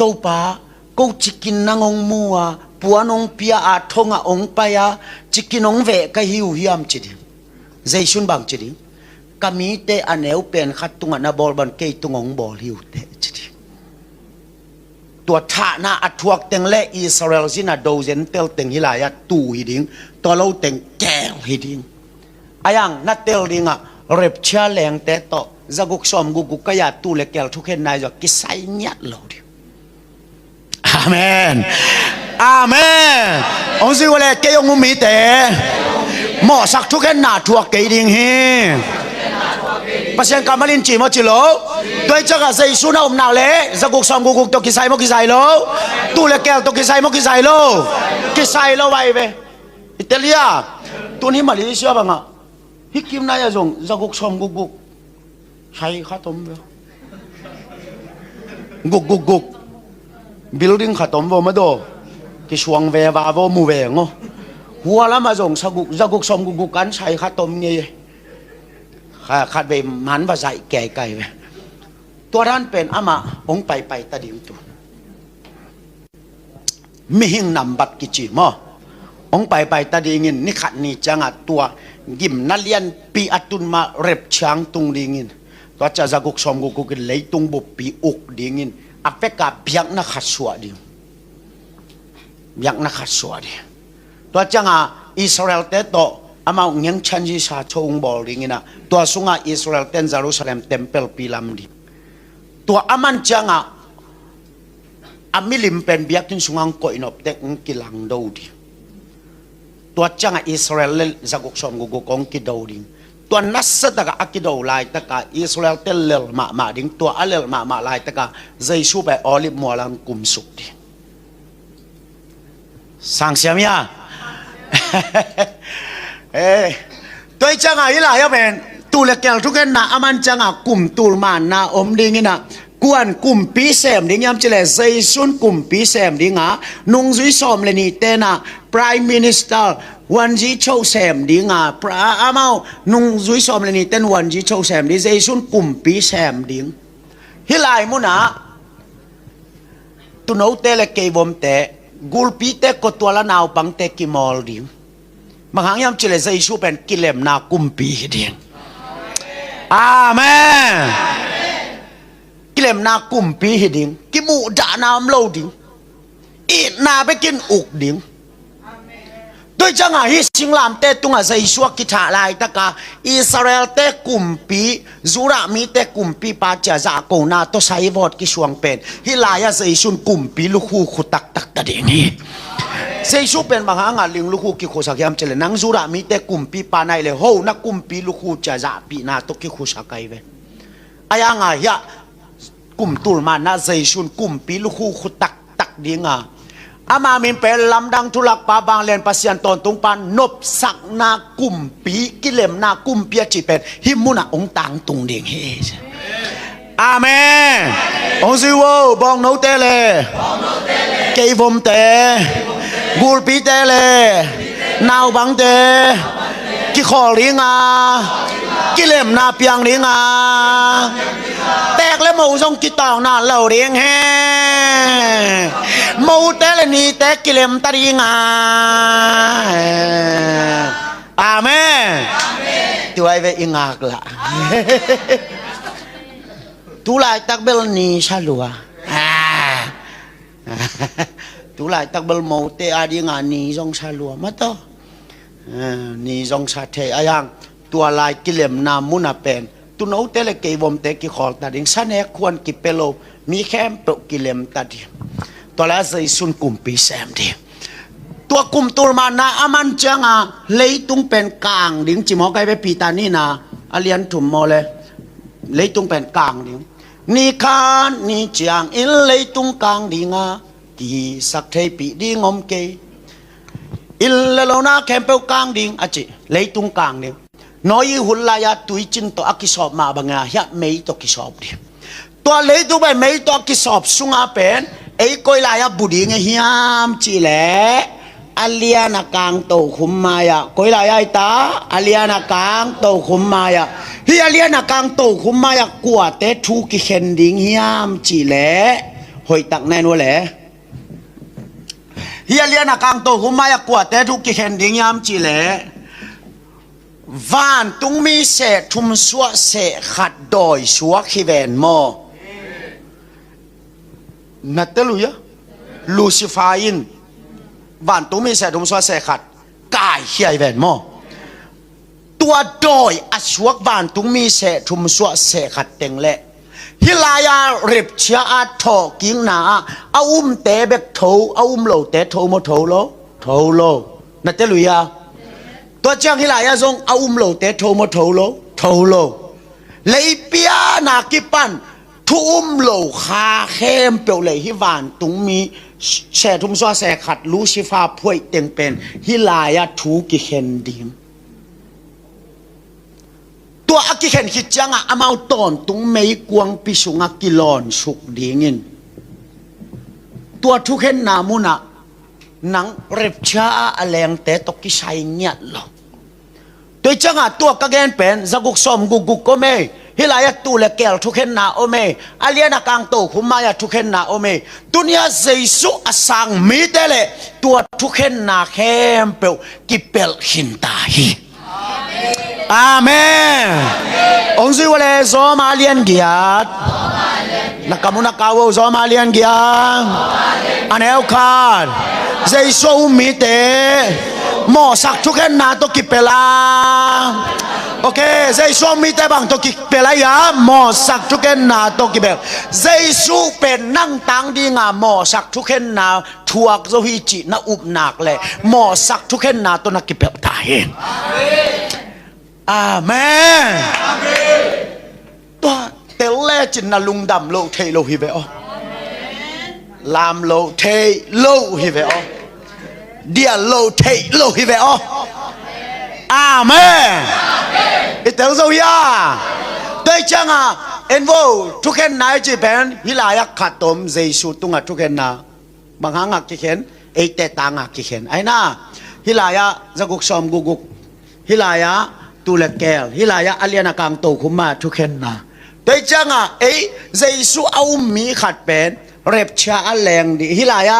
ตัวป้ากูจิกินนางองมัวปัวนองเปียอาทงองไปยจิกินองเวกหิวหิมจิดิใจชุนบางจิดิกามีเตอันเอวเป็นขัดตุงอันบอลบันเกยตุงองบอลหิวเตจิดิตัวท่านาอัทวกเต็งเละอิสราเอลสินาโดเซนเตลเต็งฮิลายะตูหิดิงตัวเราเต็งแก้วหิดิงอายังนัดเตลดิงเร็บชาแรงเตโตจะกุกสอมกุกกะยาตูเลแก้วทุกเห็นนายจะกิไซเนียเราดิอาเมนอาเมนองค์สิวะเลเกยงมุมีเตหมอสักทุกแค่หนาทัวเกยดิงฮี ประเสริฐกามาลินจีมาจิโลด้วยจักรใจสุนาอมนาเลจะกุกสอมกุกตกิไซมกิไซโลตูเลแก้วตกิไซมกิไซโลกิไซโลไว้เวอิตาลีตัวนี้มาเลเซียบ้างอ่ะฮิกิมนายจงจะกุกสอมกุกใช้ข้าต้มเวกุกบิลดิ้งข้าต้มวมาดูกิชวงเววาวมูเวงอหัวแล้วมาจงจะกุกสอมกุกกันใช้ข้าต้มเนี่ยขาดไปมันว่าใจแก่ไก่ไปตัวท่านเป็นอามาองไปตะดิ่งตัวไม่หิ้งนำบัดกิจิมอองไปตะดิ่งนี่ขัดนี่จังตัวกิมนัเลียนปีอัตุนมาเร็บช้างตุงดิ่งตัวจะจะกุกสมกุกเลยตุงบุปีอุกดิ่งอัฟกาเบียกนักขัดสวดดิ่งเบียกนักขัดสวดดิ่งตัวจังอิสราเอลเตโตอามาเงี้ยชันจีชาชงบอลดิ่งนะตัวสุงอิสราเอลเต็นเยรูซาเล็มเต็มเปิลปีลำดิ่งตัวอามันจังอามิลิมเป็นเบียกที่สุงังก่อยนบเต็งกิลังดูดิตัวจังอิสราเอลจะกุกสมกุกองกิดูดิตัวนัสตะกะกิดูลายตะกะอิสราเอลเตลเลมาดิงตัวอัลเลมาลายตะกะใจชูไปออลิฟมัวลังกุมสุกดิสังเสียมยาตัวจังอิลายเป็นตูเล็กแก่ทุกคนนะอามันจังกุมตูลมันนะอมดิ่งนะกวนกุมปีเสมดิ่งยามเจริญใจสุนกุมปีเสมดิ่งนุ่งจุยสอมเลนี่เตนะPrime Minister วันจีโชว์เสมดิ่งพระอามานุ่งจุยสอมเลนี่เตนวันจีโชว์เสมดิ่งใจสุนกุมปีเสมดิ่งฮิลายมุนะตุนเอาเตเล็กเกยวมเตกุลปีเตกตัวละนาวปังเตกิมอลดิ่งบางครั้งยามเจริญใจสุเป็นกิเลมนากุมปีดิ่งอาเมนกิเลมนากุมปีหิดิงกิมูดานามโลดิงอีนาไปกินอุกดิงโดยจังหวะฮิสิงลามเตตุงอาศัยชัวกิจาลายตะกาอิสราเอลเตกุมปีจุรามีเตกุมปีปาจาจากโกนาโตไซวอดกิชวงเป็นฮิลายาใส่ชุนกุมปีลูกคู่ขุตักตะเดงีเซชูเป็นบางครั้งลิงลูกคู่กิโคสักยามเจริญนังจุรามีเตกุมปีปาในเลยโหนักกุมปีลูกคู่จะจากปีนาโตกิโคสักไกเวอายังไงยะกุมตุลมานะใจชุนกุมปีลูกคู่ขุตักดีงาอามามินเป็นลำดังทุลักปาบางเลนปัสยันตอนตุงปันนบสักนากุมปีกิเลมนากุมเปียจิเป็นหิมุนะองตังตุงเดียงเฮอาเมนองซิวบองโนเตเลเกยวมเตกูลปีเตเลนาวบังเตกิขอลิงากิเลมนาเปียงลิงาแตกแล้วมูทรงกิตองน่าเหล่าเรียงแฮมูเตลนีแตกกิเลมตาริงาอาเมนตัวไอเวอิงากละตุลายตักเบลนีชาลัวตุลายตักเบลมูเตอาดิงานีทรงชาลัวมาต่อนีทรงชาเทอายังตัวลายกิเลมนามุนาเป็นตุนเอาเตเลเกยวมเตกิขอลตัดดิงสันเอควรกิเปโลมีแค่เปลกิเลมตัดดิตัวละใจสุนกุมปีแซมดิตัวกุมตุลมานะอามันจังเลยตุงเป็นกลางดิงจิมอไกไปปีตานี่นะอาเลียนถุมโมเลยเลยตุงเป็นกลางดิงนี่คานนี่จางอินเลยตุงกลางดิงกีสักเทปีดิงอมเกอินเลโลนาแคมเปลกลางดิงอจิเลยตุงกลางดิงน้อยหุ่นลายตุยจินตัวกิสอบมาบางอย่างยะไม่ตัวกิสอบดิตัวเลยตัวไปไม่ตัวกิสอบสุงอาเป็นไอ้ก้อยลายบุดีเงียมจีเล่อาเลียนักางโตคุมมายะก้อยลายไอตาอาเลียนักางโตคุมมายะฮิอาเลียนักางโตคุมมายะกัวเตทุกิเข็นดิงเงียมจีเล่หอยตักแน่นวะเล่ฮิอาเลียนักางโตคุมมายะกัวเตทุกิเข็นดิงเงียมจีเล่วานตุงมีเศษทุมสวะเศษขัดดอยสวะขีเวนโมนัตเตลุยะลูซิฟาอินวานตุงมีเศษทุมสวะเศษขัดกายเขียเวนโมตัวดอยอสวกวานตุงมีเศษทุมสวะเศษขัดเต็งเละฮิลายาเริบเชียอาทอกิงนาเอาเตเบกโถเอาโลเตโถโมโถโลนัตเตลุยะตัวเจ้าฮิลายาทรงเอาโลเตโทโมโทโล lấy pia na kipan thu lầu kha khem bèo lấy hi van tung mi xe thum xoa xe khát Lucifer phơi tiếng pen hi lại thu ki khen điểm tua ki khen hi chang amau ton tung mấy quang pi sunga kilon suk dingin tua thu khen namuna nang repcha aleng te to ki sai nyat lo tôi chăng tua ka gen pen zaguk som guguk ko me hilaya tu le kel thu khen na ome aliana kang to khumaya thu khen na ome dunia jesu asang mi tele tua thu khen na khem pe ki pel hin ta hi amen ông duy wale zo ma lian giat nakamuna kawo zo ma lian giang anel khan jesu mi te mo sak thu khen na to ki pela ok jesu mi te bang to ki pela ya mo sak thu khen na to ki bel jesu pen nang tang di nga mo sak thu khen na thuak zo hi chi na up nak le mo sak thu khen na to na ki pel ta hen amen to tel le chin na lung dam lo thei lo hi ve o lam lo thei lo hi ve o dia lo thei lo hi ve o amen itel zo ya tôi chăng en vô thu khen nai chi ben hilaya khatom jesu tunga thu khen na bang hanga ki khen ei te tanga ki khen ai na hilaya zaguk som guguk hilaya tulekel hilaya aliana kang to khuma thu khen na tôi chăng ei jesu au mi khat pen rep cha aleng di hilaya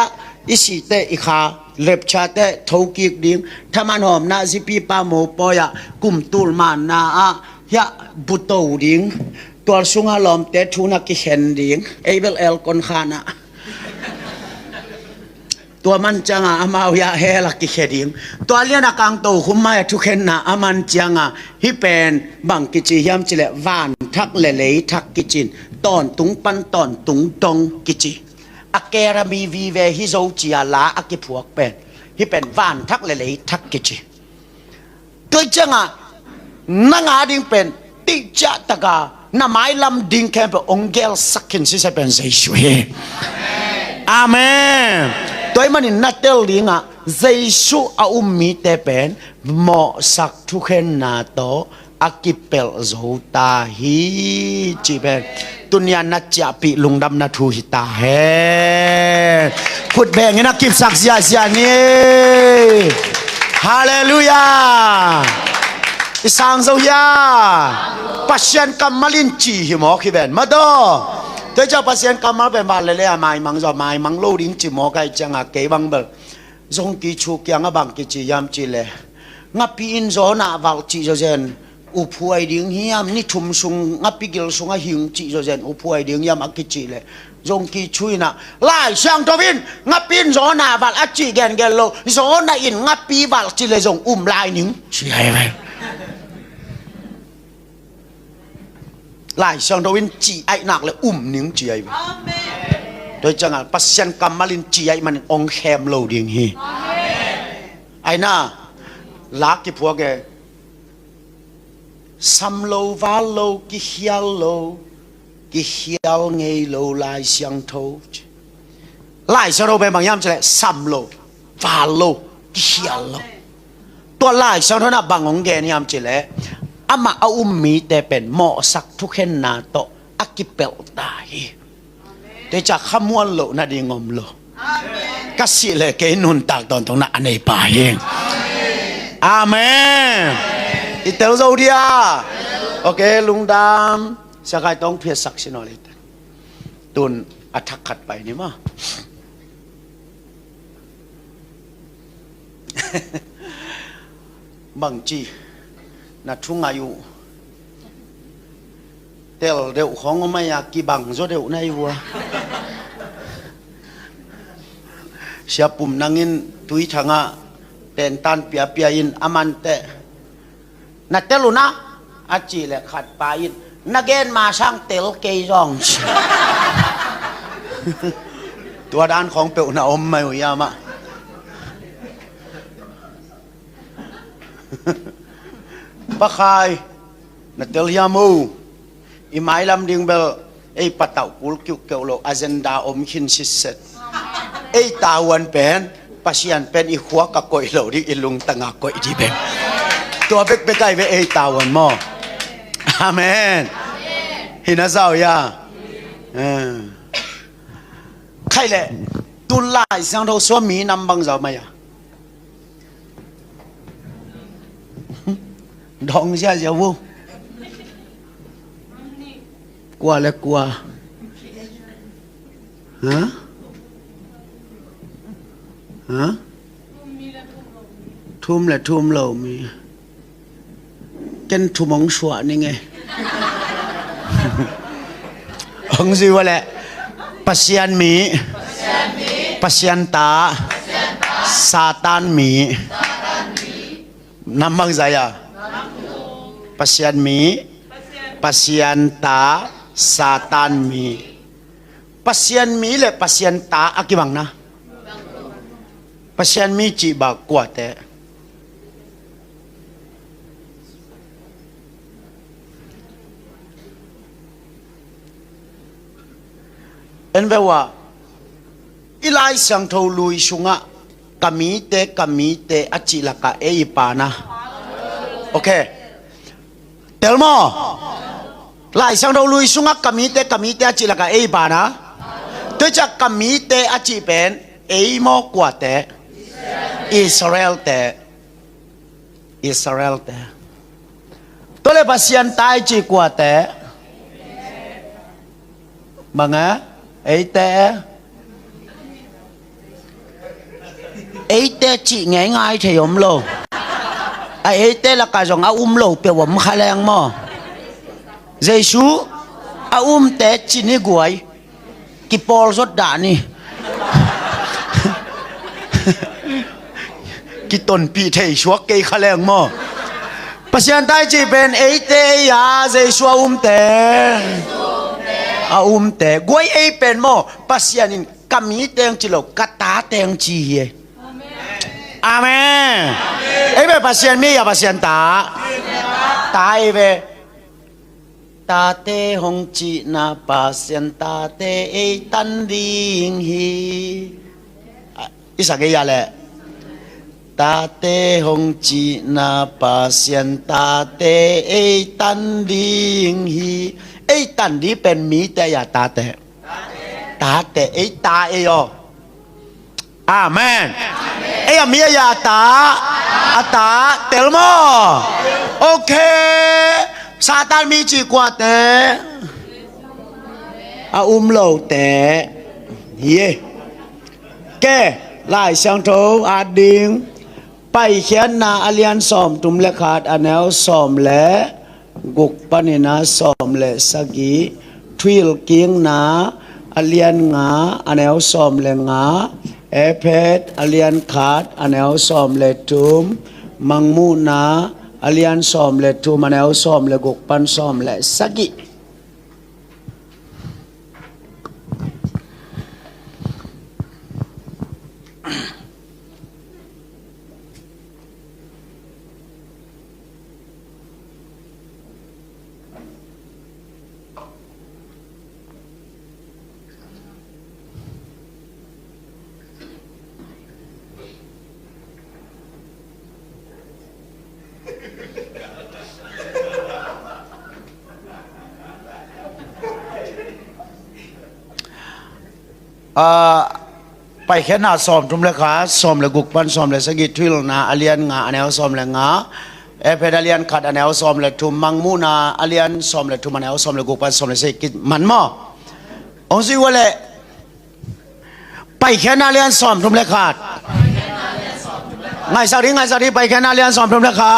isi te ikha rep cha te thokik ding thaman hom na zipi pa mo poya kum tul man na a ya buto ding tor sunga lom te thuna ki hen ding abel el kon khanaตัวมันจังอามายาเฮลักกิเขดิงตัวเลียนักางโตคุมมาทุกเห็นนะอามันจังฮิเป็นบังกิจิยามจิเลวานทักเลเลยทักกิจินตอนตุงปันตอนตุงตงกิจิอาเกรามีวีเวฮิโซจิอาลาอากิพวกเป็นฮิเป็นวานทักเลเลยทักกิจิตัวจังนังอาดิงเป็นติจัตกาน้ำไม้ลำดิงแค่เป็นองเกลสักขินสิจะเป็นเยซูอาเมนตัวมันนัดเตลลิงเยซูอาอุมีเตเป็นหมอสักทุกเห็นนาโตอากิเปลโซตาฮีจีเป็นตุนยานัดจับปีลุงดำนัดทูหิตาเฮขุดแบ่งนักกิบสักเสียเสียนี่ฮาเลลูยาอิสังโซยาปัจจัยกรรมลินจีหิมอคิเวนมาดูตัวเจ้าปัจจัยกรรมเป็นบาลเลยอะไม่มังจะไม่มังโลดิ้งจีมอไก่จังอะเก็บังเบลจงกิชูเกียงอะบังกิจียามจีเลยงับปีอินโซน่ะวัลจีโจเจนอุปวยดิ้งเฮียมนี่ทุ่มซุงงับปีกิลซุงอะหิงจีโจเจนอุปวยดิ้งยามอะกิจีเลยจงกิช่วยน่ะไล่ช่างทวินงับปีอินโซน่ะวัลอะจีแกนแกนโลโซน่ะอินงับปีวัลจีเลยจงไล่หนิงใช่ไหมไล่ช่างทวินจีไอหนักเลยหนิงจีไอโดยจังปัจจัยกรรมลินจีไอมันองแคมโลดิ้งฮีไอน่ะลักกี่พวกแกซัมโลวาโลกิเฮียโลกิเฮียเงยโลไล่ช่างทวินไล่ช่างทวินบางยามจะเลยซัมโลวาโลกิเฮียโลตัวไล่ช่างทวินบางองแกนี่ยามจะเลยอามาเอามีแต่เป็นหมอสักทุกเห็นนาโตอากิเปลตายแต่จากขมวนโลนาดีงอมโลก็สิเลยแกนุนตากตอนตรงนั้นอันนี้ไปเองอาเมนอิเตลโซเดียโอเคลุงดำสักการต้องเพียรสักสินอลิตตุนอัฐขัดไปนี่มั้งบางจีนัดทุ่งอายุเตลเดี๋ยวของไม่อยากกี่บังโซเดี๋ยวในวัวเสียปุ่มนั่งอินตุยทางะเต้นตันเปียเปียอินอามันเตนัดเตลุนะอาจีเลยขัดปาอินนักเกณฑ์มาช่างเตลเกยรองตัวด้านของเปียวน่ะอมไม่หุยามะปะคายนัดเตลยามู อีไม้ลำดิ่งเบลไอ้ปะเต่ากุลกิวเกลโลอเจนดาอมขินสิเสไอ้ตาวันเป็นปัศยันเป็นอีหัวกะกอยโลดิอีลุงตังกอยดีเป็นตัวเป็กไปไกลไปไอ้ตาวันมออาเมนหินะเจ้ายาใครแหละตุลาเสียงเราสวมีนำบังเจ้าไหมอ่ะดองเสียเจ้าวูกลัวและกลัวฮะทุ่มและทุ่มเรามีกันทุ่มองชัวนี่ไงองสิว่าแหละปัศยันมีปัศยันตาซาตานมีนำมังใจอ่ะปัศยันมีปัศยันตาซาตานมีปัศยันมีและปัศยันตาอากิบังนะปัศยันมีจีบากว่าแต่เอ็นเวว่าอีไลสังทอลุยสุงะกามีเตอจิลักะเออีปานะโอเคเตลโมไลสังทอลุยสุงะกามีเตอจิลักะเออีปานะตัวจากกามีเตอจิเป็นเอโมกว่าแต่อิสราเอลแต่ตัวเลปัสยันตายจีกว่าแต่บังอะไอแต่จีง่ายๆเฉยมโลไอแต่ละก็จงเอาโลเปียวมขแรงมั้งเยซูเอาแต่จีนี่กวยกิปอลสดด่านี่กิตนปีเทชัวเกยขแรงมั้งปัจจัยใต้จีเป็นไอแต่ยาเยซูแต่แต่กวยไอเป็นมั้งปัจจัยนี้กามีเตงจิโลกตาเตงจีเฮอาเมนไอ้เบปัสยันมีอย่าปัสยันตาไอ้เบตาเตหงจีนาปัสยันตาเตไอตันดิงฮีอิสักยาเลยตาเตหงจีนาปัสยันตาเตไอตันดิงฮีไอตันดีเป็นมีแต่อย่าตาเตไอตาไอโออาเมนไอ้มียาตาตาเตลโมโอเคซาตานมีจีกว่าแต่โลแต่เย่แกไล่ช่างโถอาดิงไปเขียนนาอเลียนสอมตุมเลขาดอแนวสอมและกุกปนินาสอมและสกีทวิลกิงนาอเลียนงาอแนวสอมและงาเอเพดอเลียนขาดอแนวสอมและทุมมังมูนาอเลียนสอมและทุมอแนวสอมและกุกปันสอมและสกีไปแค่นาสอมทุมเลขาสอมและกุกปันสอมและสกิทวิลนาอเลียนงาอแนวสอมและงาเอเพดอเลียนขัดอแนวสอมและทุมมังมูนาอเลียนสอมและทุมอแนวสอมและกุกปันสอมและสกิมันมอองสิวะเลไปแค่นาเลียนสอมทุมเลขาไงสักทีไปแค่นาเลียนสอมทุมเลขา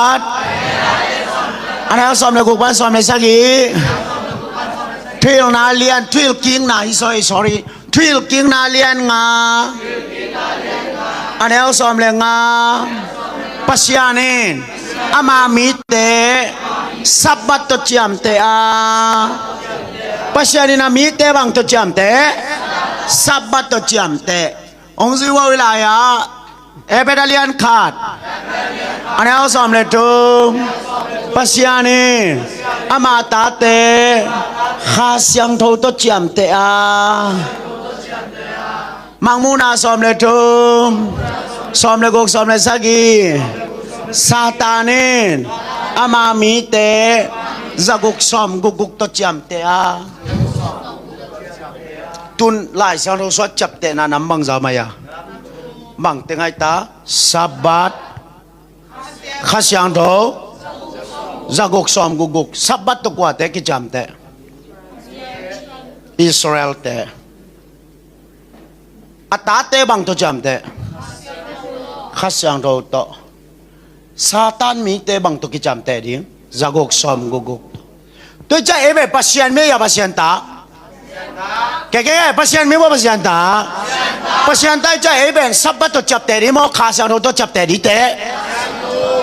อแนวสอมและกุกปันสอมและสกิทวิลนาเลียนทวิลกิงนาsorryทวิลกิงนาเลียนงาอันเอลสอมเลงาปัสยานินอามามิเตสับบัตตจามเตอาปัสยานินามิเตบังตจามเตสับบัตตจามเตองค์สิวะวิลายาเอเปดาเลียนขาดอันเอลสอมเลตุปัสยานิน อามาตาเตข้าเสียงโทตจามเตอามังมูนาสอมเลทุมสอมเลกกสอมเลสักีซาตานินอามามีเตจะกุกสอมกุกตจามเตอาตุนหลายเสียงโทสวดจับเตนานัมบังจามายาบังเตงไอตาสับบัดข้าเสียงโทจะกุกสอมกุกสับบัดตกว่าเตกิจามเตอิสราเอลเตอาตาเตบังตจามเตข้าเสียงโทโตซาตานมีเตบังตกิจามเตดิ้งจะกุกสอมกุกตัวจะเอเวปัสยันไม่ยาปัสยันตาแก่ปัสยันไม่ว่าปัสยันตาปัสยันตาจะเอเวนสับบัตตจับเตดิโมข้าเสียงโทตจับเตดิเต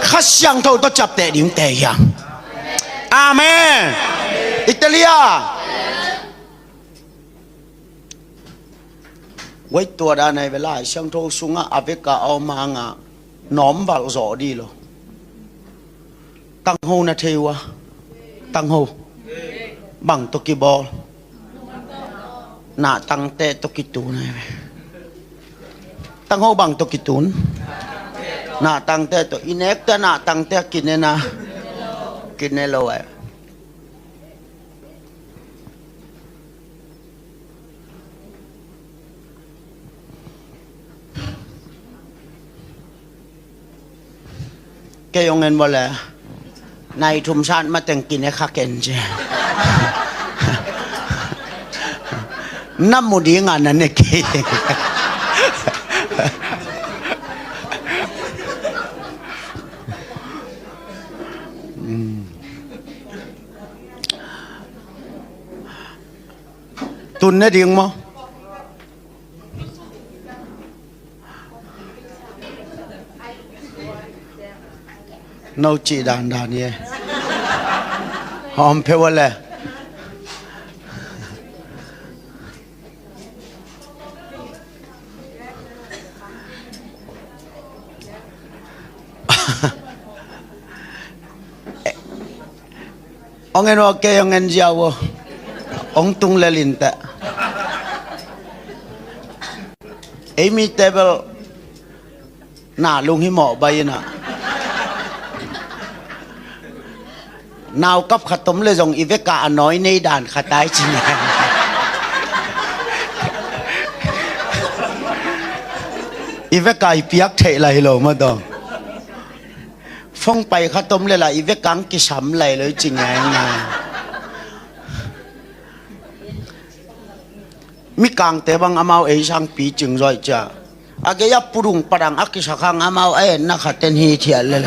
ข้าเสียงโทตจับเตดิ้งเตยังอาเมนอิตาลีไว้ตัวด้านในเวลาเสียงโทสุงะอเวกาเอามางะน้อมบัลโซดีโลตั้งหูนาเทวะตั้งหูบังตกิบอลนาตั้งเตตกิตูนตั้งหูบังตกิตูนนาตั้งเตตอินเอกแต่นาตั้งเตกินเนนะกินเนโลเอแกยงเงินบ่เลยในทุมชาติมาแต่งกินให้ข้าเกนเจน้ำมูดีงานนั้นเนี่ยเกตุนเนี่ยดิ้งมั้งนอจีดานเนี่ยหอมเพลวเลยองเงินว่าแกองเงินเจ้าวองตุงเลลินแต่เอมีเทเบิลหน้าลุงหิมะใบน่ะนาวกับขตมเลยส่งอีเวกาน้อยในด่านขตายจริงอีเวกาเปียกเทไรโลมาดองฟงไปขตมเลยล่ะอีเวกังกิฉ่ำไรเลยจริงไงมีกางแต่บางอามาเอช่างปีจึงรอยจ้าอาเกียบปุรุงปรังอักกิฉคังอามาเอ็นนักขัดเต็นฮีเทียนเลย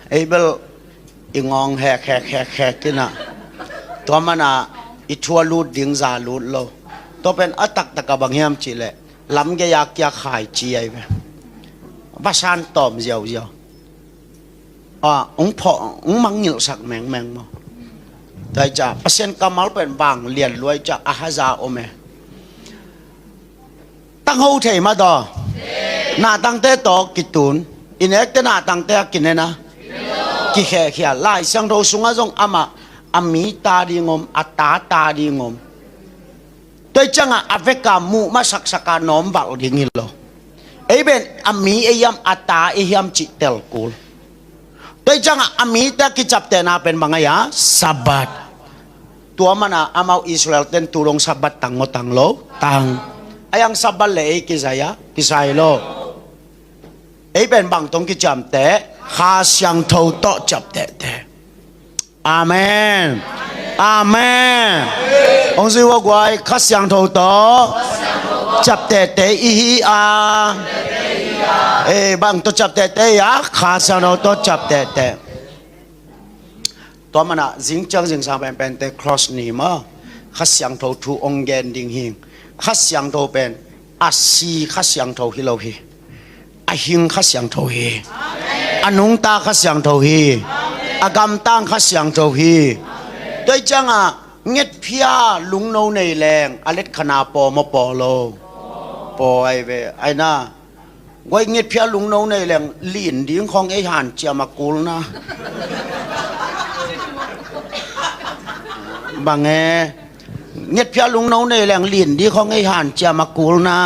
ไอ้เบลอีงองแหกกินน่ะตัวมันอ่ะอีชัวลูดดิ้งซาลูดโลตัวเป็นอัตักตะกะบังเฮียมจีเลยลำแกอยากขายจีไอ้เว้ยภาษาตอมเจียวองพอองมังเหนียวสักแมงมั้งแต่จ้าเปอร์เซ็นต์กำมัลเป็นบางเรียนรวยจากอาฮาซาโอเมตั้งหูเทมาดอหน้าตั้งเตต่อกิตุนอินเอกแต่หน้าตั้งเตกินเนี่ยนะกิแค่เขียไล่เสียงเราสุงอาจงอามาอามีตาดีงมอัตตาดีงมโดยจังอาเวกามูมาสักการน้อมบักดิ่งฮิโลไอ้เป็นอามีไอ้ยำอัตตาไอ้ยำจิตเตลกูลโดยจังอามีตากิจับเตนาเป็นบางอย่างสับบัดตัวมันอามาอิสราเอลเต้นตุลงสับบัดตังโลตังไอ้ยังสับบัดเลยกิสายะกิสายโลไอ้เป็นบางตรงกิจับเตข้าเสียงโทโตจับเตอาเมนอาเมนองค์สิว่าไว้ข้าเสียงโทโตจับเตอีฮีอาบางตัวจับเตยาข้าเสียงโทจับเตตัวมันอะจิงจังสามเป็นเตครอสนี่มาข้าเสียงโททูองเกนดิ่งหิงข้าเสียงโทเป็นอาซีข้าเสียงโทฮิโลฮีอาหิงข้าเสียงโทฮีอนุงตาข้าเสียงโทฮีอากำตังข้าเสียงโทฮีโดยจังอะเงียบพิยาลุงโนในแรงอเล็ดขนาปอมาปอโลปอไอเวไอน่า ไว้เงียบเพียลุงโนในแหล่งลีนดิ้งของไอ้หันเจียมากูลนะบางเงียบเพียลุงโนในแหล่งลีนดิ้งของไอ้หันเจียมากูลนะ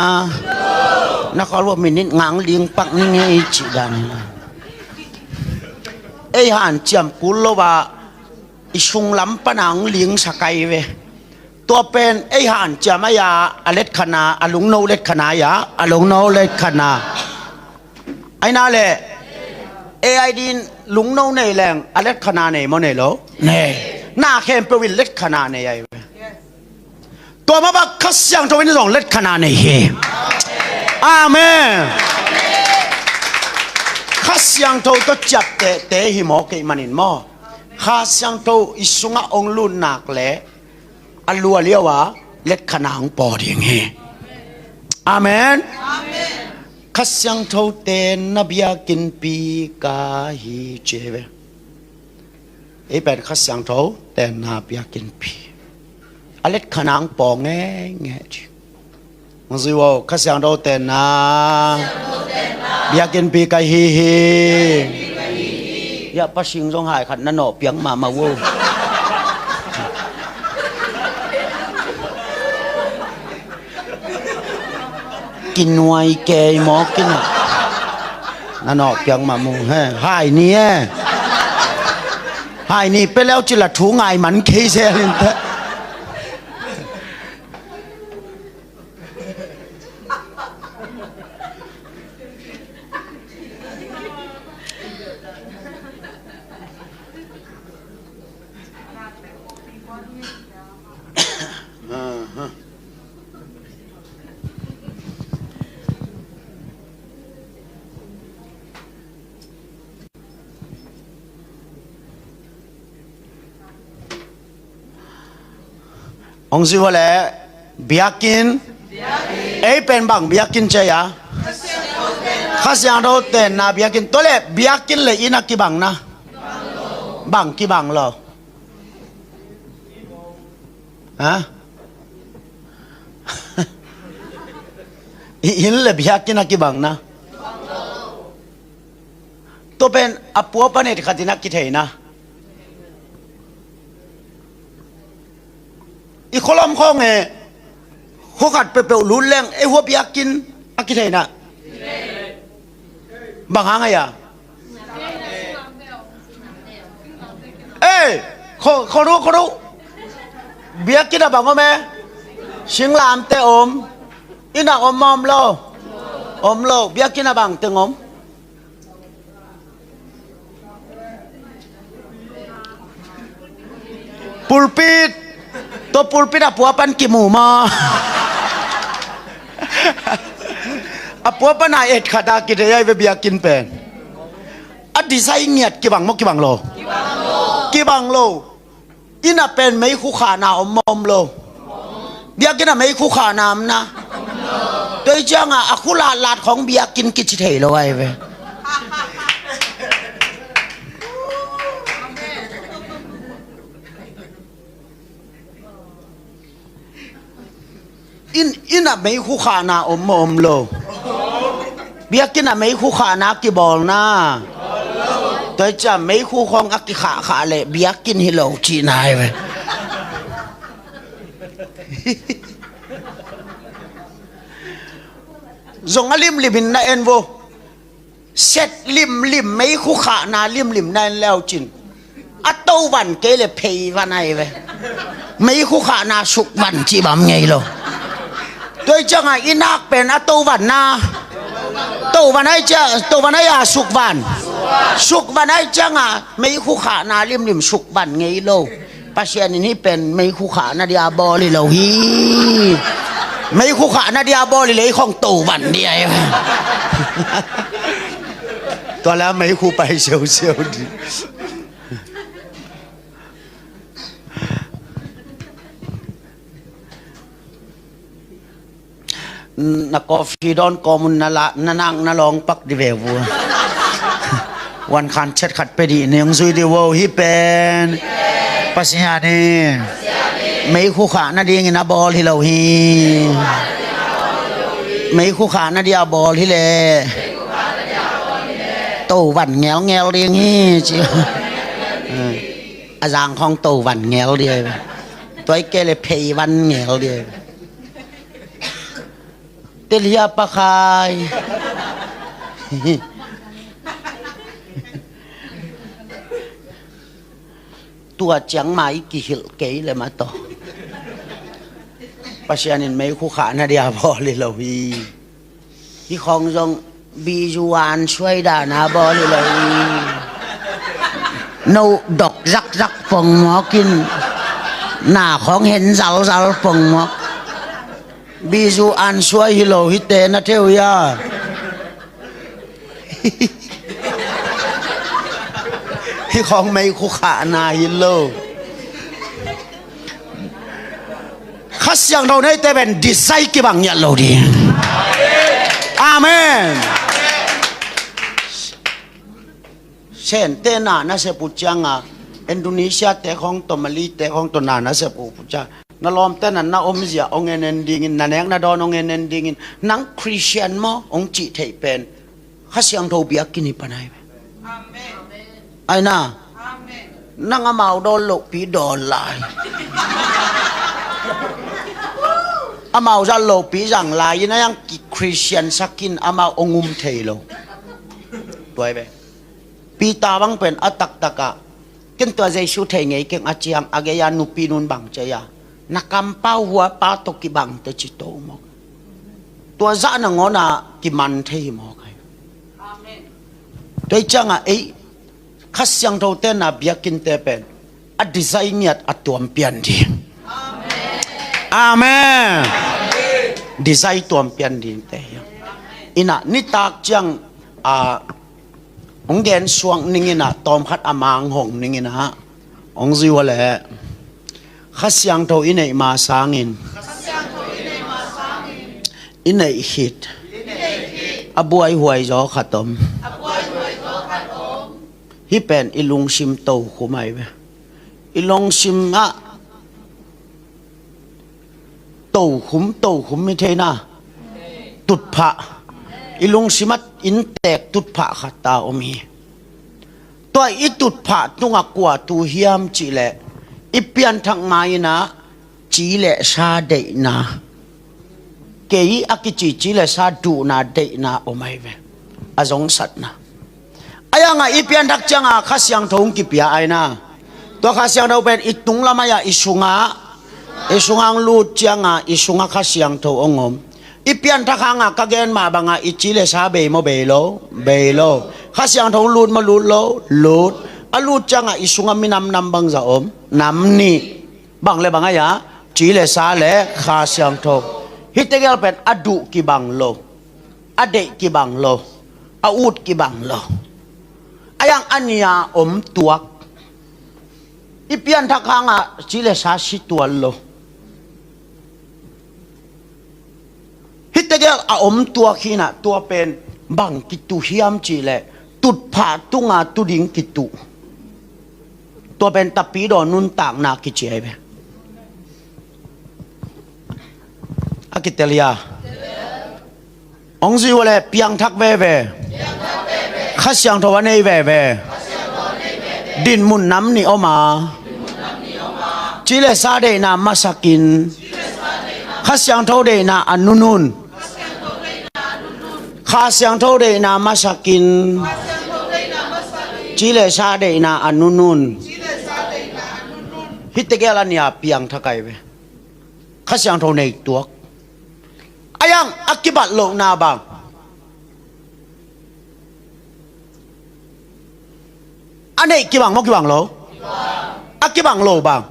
นักขอว่ามินิงางลิงปักนี่ไงจีดันไอ้หันเจียมกูลโลว่าอิชุงลำปนังลิงสกายเวตัวเป็นไอ้หันเจียมายาอเล็ดขนาอลุงโนเล็ดขนายาอลุงโนเล็ดขนาไอ้นั่นแหละเอไอดินลุงโนในแรงอเล็ดขนาในมันในโลเนี่ยหน้าเข้มประวินเล็ดขนาในไอ้ตัวมาบักขัดยังตัวนี้ส่งเล็ดขนาในเฮอาเมนขัดยังตัวก็จับเตะหิมะกี่มันอินมอขัดยังตัวอิสุงะองลุนนักเละอัลลัวเลียวว่าเล็ดขนาของปอดอย่างเฮอาเมนขัดยังตัวเตนนบียกินปีกาฮีเจเวไอ้เป็นขัดยังตัวเตนนบียกินปีอเล็ดขนาของปอแง่จิมันสิว่าขัดยังตัวเตนนาบียกินปีกาฮีอย่าประชิงสงหายขัดนั่นหนอเปียงมาวูกินไวแกหมอกินนั่นออกเปียงมามูฮะหายนี่ไปแล้วจิละถูงายมันเคเซลินเถอะองค์สิว่าแหละเบียกินเอ้เป็นบังเบียกินเจียข้าเสียงเราเต้นนะเบียกินตัวเล็บเบียกินเลยอินักกี่บังนะบังกี่บังเหรอฮะอินเลยเบียกินนักกี่บังนะตัวเป็นอปัวปนิดขัดนักกี่เทนะอีคนล้อมข้องหัวขัดเปรี้ยวรุนแรงไอ้หัวเบียกินอากิเทนะบางครั้งไงอ่ะเขารู้เบียกินอะบางว่าแม่ชิงลามเตอมอินักอมโลเบียกินอะบางเตงอมปูลปิดตัวปูลปิดอะปัวปันกี่หมู่มาอะปัวปันอะเอ็ดขาดากิเดียเวเบียกินเป็นอะดีไซน์เงียดกี่บังมกกี่บังโลอิน่ะเป็นไม่คู่ขานาอมโลเบียกินอะไม่คู่ขานามนะโดยจังอะคุลาดของเบียกินกิจเทยเลยเว้ยอิน่ะไม่คู่ขานาอมโลเบียกินอะไม่คู่ขานากี่บอลนะโดยจะไม่คู่ของอักขาเลยเบียกินฮิโลจีนายเว้ยจงลิมนะเอ็นโวเสร็จลิมไม่คู่ขานาลิมนั่นแล้วจินอัตโตวันเกลเพย์วันไหนเว้ยไม่คู่ขานาสุกวันจีบามไงโลโดยจังไงอินักเป็นอัตโตวันนาโตวันไหนจะโตวันไหนอะสุกวันไหนจังอะไม่คู่ขานาลิมสุกวันไงโลปัจจัยนี้เป็นไม่คู่ขานาเดียบอลิโลฮีไม่คู่ขานาเดียบอลิเลยของโตวันเดียตัวแล้วไม่คู่ไปเชียวดีนักกอล์ฟดอนกอมุนนาละนั่งนาลองปักดิเววัววันคันเช็ดขัดไปดีเนี่ยยังซุยดิวฮิเป็นปัสยานีไม่คู่ขานาดีงินาบอลฮิโลฮีไม่คู่ขานาดีอาบอลฮิเล tàu vằn nghèo đi nghe chứ à giang không tàu vằn nghèo đi tôi kêu là pay vằn nghèo đi tê lia pa khai tua chẳng mai kỳ hiệu kế là mà to pasianin mấy khu khả na dia bỏ lì lâu vì cái không giống bị juan xoay đà na bỏ lì lâu nâu độc rắc phòng mó kinh nà không hẹn rào phòng mó bị juan xoay hi lâu hi tê na theo ya cái không mấy khu khả na hi lâu khát sang đâu đây ta bên design cái bằng nhận lâu đi amen sen tên nào nó sẽ bút chăng à Indonesia té không tôm Mali té không tôm nào nó sẽ bút chăng nó lom tên là nó ôm gì ông nghe nên đi nó nén nó đón ông nghe nên đi nắng Christian mà ông chỉ thấy bên khát sang đâu biết cái này bên này ai na nang màu đo lộ phí đo lại amau ra lo pi rằng là như này Christian sakin amau ongum thei lo tuổi về pi ta bang pen atak taka ken tua Jesu thei ngei keng achiang agaya nupi nun bang chaya nakampau hua pa to ki bang te chito mo tua za na ngona ki man thei mo kai amen toi changa ei khasyang tho te na biakin te pen a design yat atuam pian di amen design tuam pian din te ina ni tak chang ong gen suang ningina tom khat amang hong ningina ha ong ziwa le khasyang tho inei ma sangin inei hit abuai huai zo khatom hi pen ilung sim to khumai be ilong sim a tàu khum như thế na tụt phạ ilung simat in tek tụt phạ khata omi toy ít tụt phạ tunga kwa tu hiam chỉ lệ ipian thang mai na chỉ lệ sa de na kei akichi chỉ lệ sa du na de na omai ve azong sat na ayanga ipian thak changa khasyang thong ki pia ai na to khasyang do ben itung lamaya isunga isungang lut chianga isunga khasyang tho ongom ipian thakanga kagen ma banga ichile sa be mo be lo khasyang tho lut ma lut lo lut alut changa isunga minam nam bang za om nam ni bang le banga ya chile sa le khasyang tho hitegel pen adu ki bang lo ade ki bang lo aut ki bang lo ayang ania om tuak ipian thakanga chile sa situal lo hitegel a om tua khina tua pen bang kitu hiam chi le tut pha tunga tuding kitu tua pen tapi do nun tak na ki chei be akitelia ongzi wale piang thak ve ve khasyang tho nei ve ve din mun nam ni oma chile sa de na masakin khasyang tho de na anunun khasyang tho de na masakin chile sa de na anunun hitegela nia piang thakai ve khasyang tho nei tuak ayang akibat lo na bang anei ki bang mo ki bang lo akibang lo bang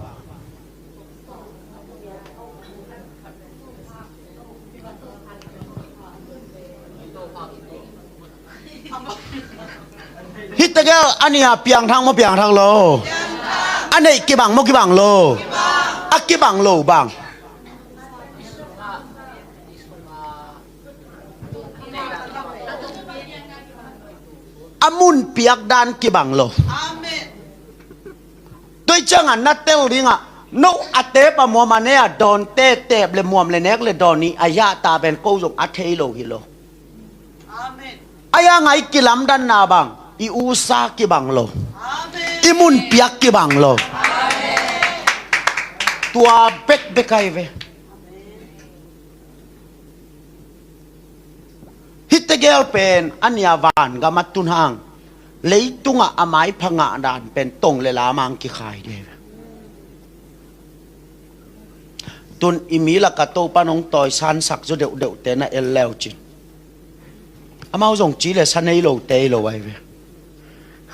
hitegel ania piang thang mo piang thang lo anei ki bang mo ki bang lo akibang lo bang amun piak dan ki bang lo amen tôi chẳng ăn nát teo đi ngạ nấu ate pa mua mà nè đòn tê tê le muam le nek le đòn ni aya ta ben câu dùng ate lo hi lo amen aya ngai ki lam dan na bang i usa ki bang lo i mun piak ki bang lo tua bek bekai ve hitegel pen ania van ga matun hang leitunga amai phanga dan pen tong le la mang ki khai de tun imila ka to panong toy san sak zo deu deu te na el leo chin amao jong chi le san ei lo te lo wai ve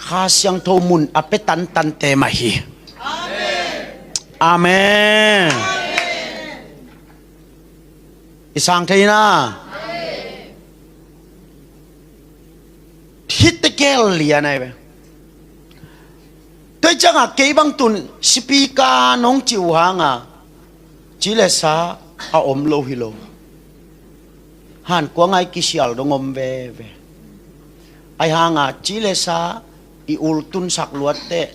kha siang tho mun ape tan tan te ma hi amen isang thei na hit the girl lian ai ve tôi chẳng à cái băng tuần speaker nông chịu hàng à chỉ là sa à lâu hi lâu hàn qua ngay kí sial đông om về về ai hàng à chỉ là sa i ul tun sak luat te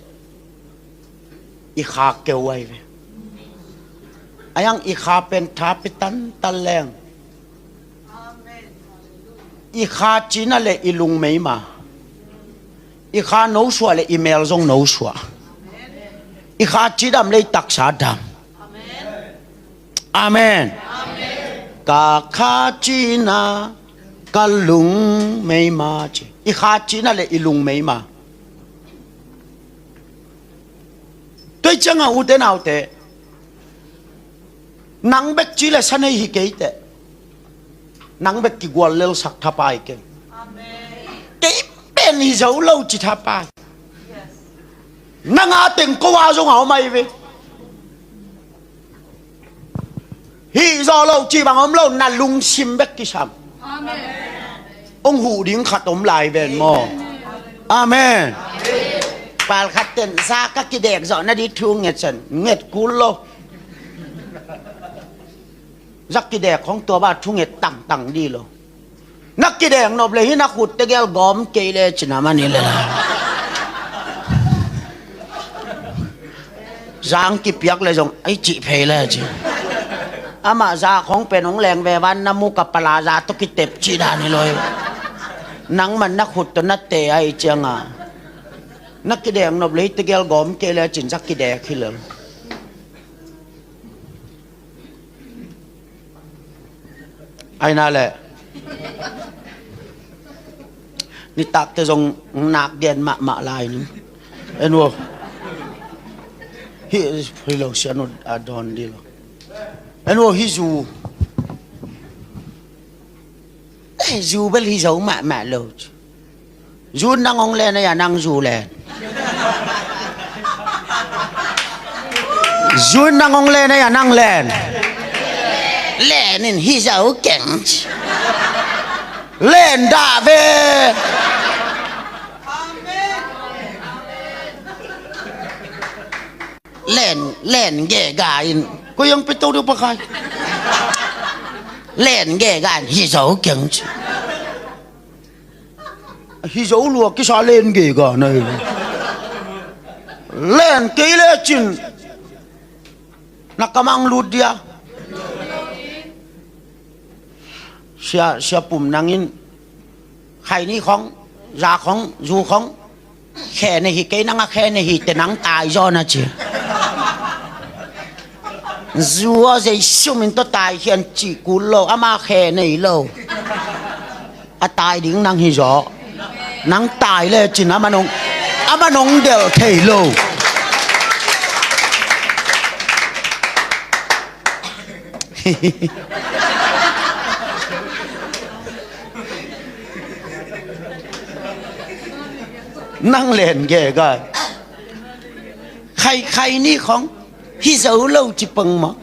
i khak kêu ai về ai hàng i khak pen tháp tan tan leng i khak chỉ là lệ i lung mấy mà i khá nấu xua là email dòng nấu xua i khá chỉ đam lấy tắc xá đam amen cả khá chỉ na cả lung mấy mà chứ i khá chỉ na là i lung mấy mà tôi chẳng hữu thế nào thế nắng bếch chỉ là sanh hi kế thế nắng bếch kỳ quan lêu sắc tháp ai kê bên hi dấu lâu chỉ tháp ai nang a tình cô hoa dung hảo mày về hi do lâu chỉ bằng ống lâu nà lung sim bếch kỳ sam ông hủ điếng khát ống lại về mò amen bà khát tên ra các cái đẹp rõ nó đi thương nghẹt sần nghẹt cú lô rắc cái đẹp không tua bà thương nghẹt tặng tặng đi lô nắc cái đẹp nộp lấy nắc hụt tới ghel gom cây lê chỉ nằm anh lên giang kịp yak lại giống ấy chị phê lê chứ mà ra không phải nóng lèng về văn nam mu cặp là ra tôi cái tệp chỉ đàn này rồi nắng mà nắc hụt tôi nát tệ ai chăng à nắc cái đẹp nộp lấy tới ghel gom cây lê chỉ rắc cái đẹp khi lớn ai na lệ ni tak te jong nak gen ma lai ni enwo hi lo siano adon di lo enwo hi zu bel hi zo ma lo zu nang ong le na ya nang zu le zu nang ong le na ya nang len len in hi zo keng lên đà về lên ghé gài có yang bị tao được bao khai lên ghé gài hi dấu kính hi dấu luôn cái sao lên ghé gà này lên cái lệ chín nakamang lút dia siaปุ่มนางอินใครนี่ของยาของยูของแค่ในหิเกนังแค่ในหิแต่นังตายย้อนนะจียูว่าจะชุ่มอินตัวตายเขียนจีกุลโลอามาแค่ในโลอาตายดิ้งนังหิจอนังตายเลยจีนะมันงเดลเทโลนั่งเล่นแกก็ใครนี่ของฮิเซาเล่าจิปังมั้ง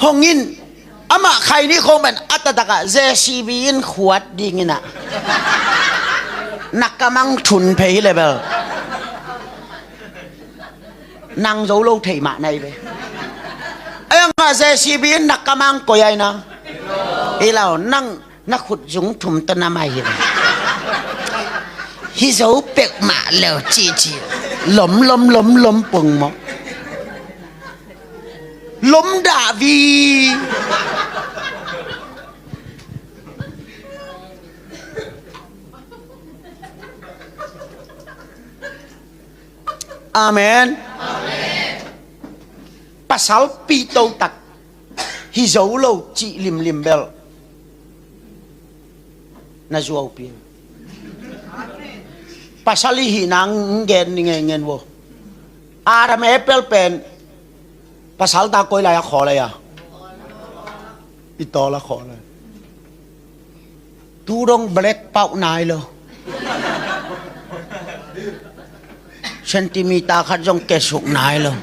ห้องอินอามาใครนี่คงเป็นอัตตะกะเจซีบีอินขวดดีงี้นะนักกำมังทุนเพย์เลยเบลนั่งโจโลเทมาในไปเอ็งอะเจซีบีอินนักกำมังก็ยัยนะไอ้เรานั่งนักขุดยุงถุมต้นน้ำไม้เลยฮิโซเป็กมาแล้วจีล้มปุ่งมั้งล้มดาวี Amen. Pasal pito tak hizaw lo chi lim bel na zuaw pi. Pasal hinang gen ngen wo. Ara me apple pen pasal ta koi la ya kho la ya. Ito la kho la. Tu dong black pau nai lo. Sentimita khat jong kesuk nai lo.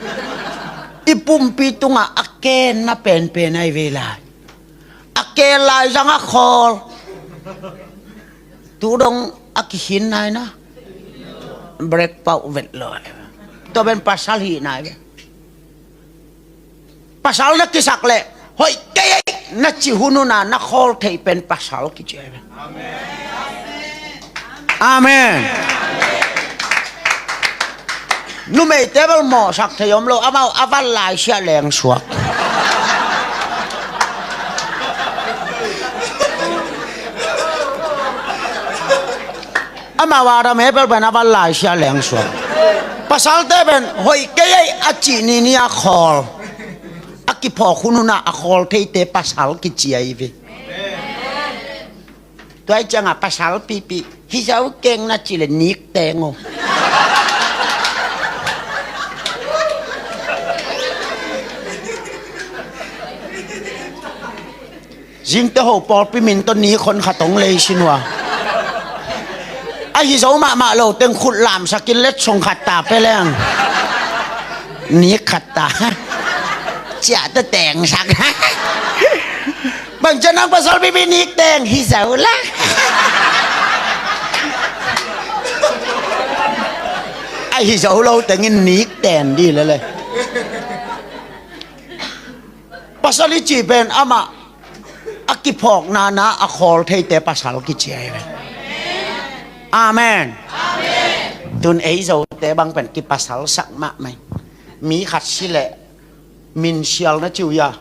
Ipumpi tu nga aken na pen ay vela. Aken lai jang a khol. Tu dong akihin nai na. Break pau vet lo. To ben pasal hi nai. Pasal na kisak le. Hoi kay na chihunu na khol thei pen pasal ki che. Amen. Amen. Nu mày table mỏ sặc thì ông lo amau avan lại xe leng suak. Amau ada mebel ben avan lại xe leng suak. Pasal te ben hoi kay achi ni a khol. Aki pho khununa a khol thei te pasal ki chiai ve. Tôi chẳng à pasal pipi hi giáo keng na chi le nik tengo. Jing te ho por pi min ton ni khon khatong le sinwa ai hi zo ma lo teng khut lam sakin let song khat ta pe leng ni khat ta cha ta teng sak bang janang pasal bi ni teng hi zo la ai hi zo lo teng ni teng di le pasal chi ben ama akipok na a khol thei te pasal ki chei. Amen. Tun ei zo te bang pen ki pasal sak ma mai. Mi khat si le min sial na chiu ya.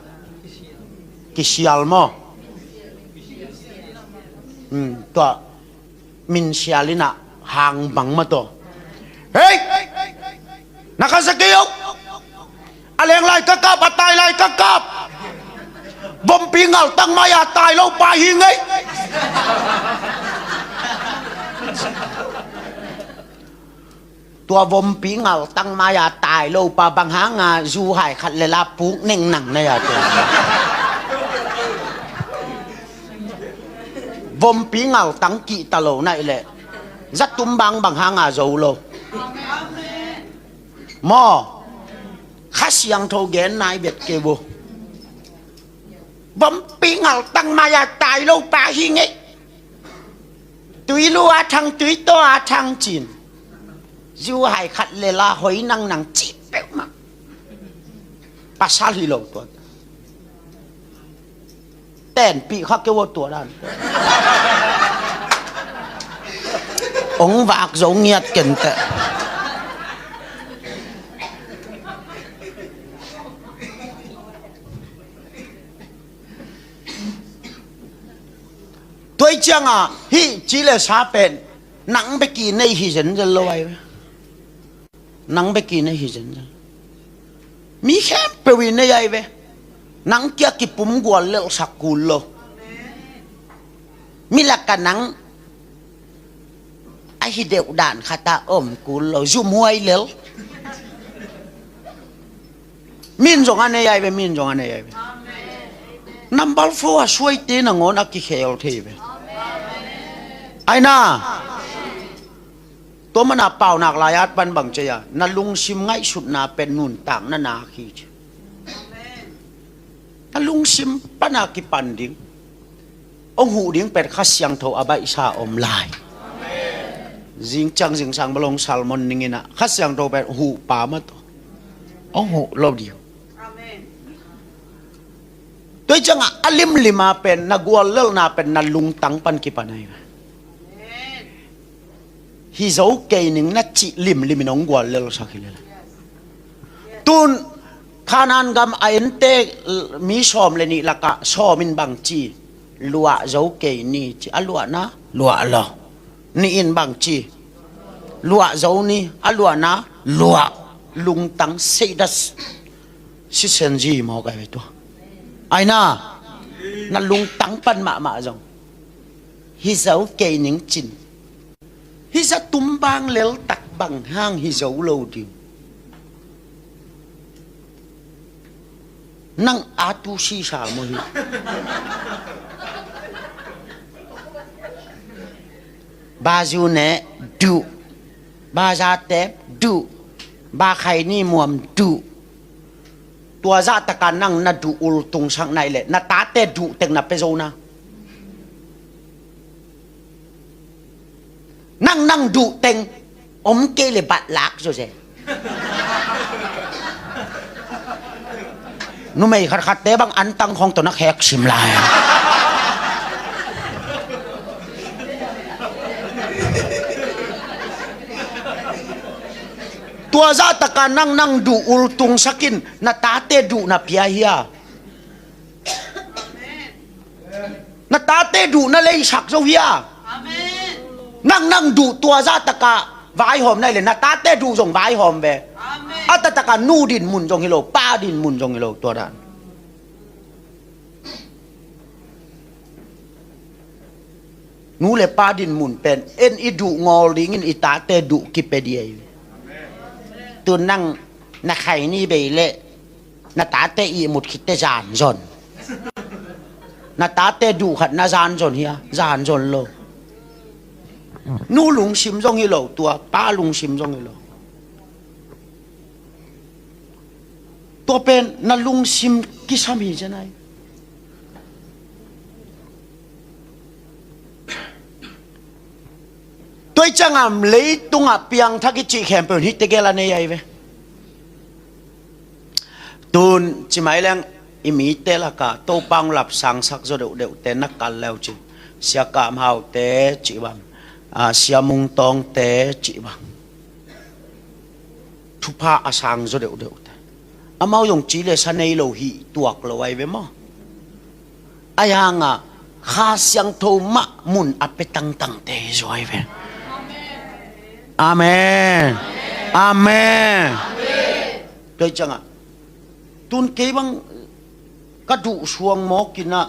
Ki sial mo. To min sialina hang bang ma to. Hey! Nakasakiyok. Aleng lai kakap atay lai kakap. Bom pingal tang maya tai lo pa hi ngai. Tua bom pingal tang maya tai lo pa bang hanga du hai khat le la pu neng nang na ya tu. Bom pingal tang ki ta lo nai le. Zat tum bang hanga zo lo. Mo khas yang tho gen nai bet ke bo. Bấm pingal tăng maya tài lâu pa hi ngay túi lúa thằng túi to thằng chín du hải khát lê la hối năng chít béo mà pasal hi lâu tuột tên bị khắc kêu tuột đàn ông vạc giống nhiệt kiện tệ. Tôi chẳng à hi chỉ là sa pen nắng bê kỳ này hi dân dân lâu ai nắng bê kỳ này hi dân dân mi khem bê vì này ai về nắng kia kì bùm gua lỡ sạc cù lô mi là cả nắng ai hi đều đàn khá ta ôm cù lô zoom huay lỡ min giống anh ai về min giống anh ai về number 4 suy tí là ngon aki khéo thế về ai naตัวมันน่ะเป่าหนักหลายอัดปันบังเจียน่ะลุงซิมง่ายสุดน่ะเป็นนุ่นต่างน่ะนาขี้น่ะลุงซิมปะนากิปันดิ้งองหูดิ้งเป็ดข้าเสียงโทอาบะอิชาอมลายจิงจังจิงสังบลงซัลมอนนิงินะข้าเสียงโทเป็ดหูป่ามาตัวองหูลบเดียวตัวจังอ่ะอลิมลิมาเป็นนักวัวเลิลน่ะเป็นน่ะลุงตังปันกิปันไงฮิโซเกนึงนัดจิลิมน้องกว่าเลลสักเลยตุนขานานกำไอเอ็นเตมีชอมเลยนี่ละกะชอมินบังจีลัวโซเกนี่จีอัลลัวนะลัวละนี่อินบังจีลัวโซนี่อัลลัวนะลัว ลุงตังเสดัสสิเซนจีมอกันไปตัวไอ้น่ะนั่นลุงตังปันมาจงฮิเจ้าเกนิงจินฮิจะตุ้มบางเลลตักบังห้างฮิเจ้าโลดินั่งอาตุชีชาลมุฮิบาจูเนดูบาจาเตบดูบาไข่นี่มวมดูตัวซาตะการนั่งนัดดูอุลตุงช่างในเลยนัดตาเตดูเต็งนับไปโซนะนั่งดูเต็งอมเกลบัดลักโซเซนุ่มไม่ขัดเตะบางอันตั้งของตัวนักแหกชิมลายตัวซาตะการนั่งดูอุลตุงสักินนาตาเตดูนาพิอาเฮียนาตาเตดูนาเลยฉักโซเฮียนั่งดูตัวซาตะกาไว้หอมได้เลยนาตาเตดูส่งไว้หอมไปอัตตะการนูดินมุนจงฮิโลป้าดินมุนจงฮิโลตัวนั้นนูเลยป้าดินมุนเป็นเอ็นอิดูงอลิงินอิตาเตดูกิเปเดียตัวนั่งนักไข่นี่ไปเละนาตาเตอีมุดคิดเตจานจนนาตาเตดูขัดนาจานจนเฮียจานจนโลนู่ลุงชิมจงฮิโลตัวป้าลุงชิมจงฮิโลตัวเป็นนาลุงชิมกิสามีจะไหนตัวจังอ่ะเลยตุงอ่ะเปียงทักกิจิแคมเปญฮิตเตเกลาเนียไว้ตุนจิไม่แรงอิมิเตละกะโตปังหลับสังสักจะเดือดเตนักกันแล้วจิเสียกามหาวเตจิบังเสียมุงตองเตจิบังทุพาอาสังจะเดือดอามาอย่างจีเลสันในโลหิตัวกลัวไว้เว้มั้งอายังอ่ะข้าเสียงโทมะมุนอเปตังตังเตจไว้เว้อาเมนอาเมนโดยจังอ่ะตุนเก็บังกระดูช่วงหมอกินนะ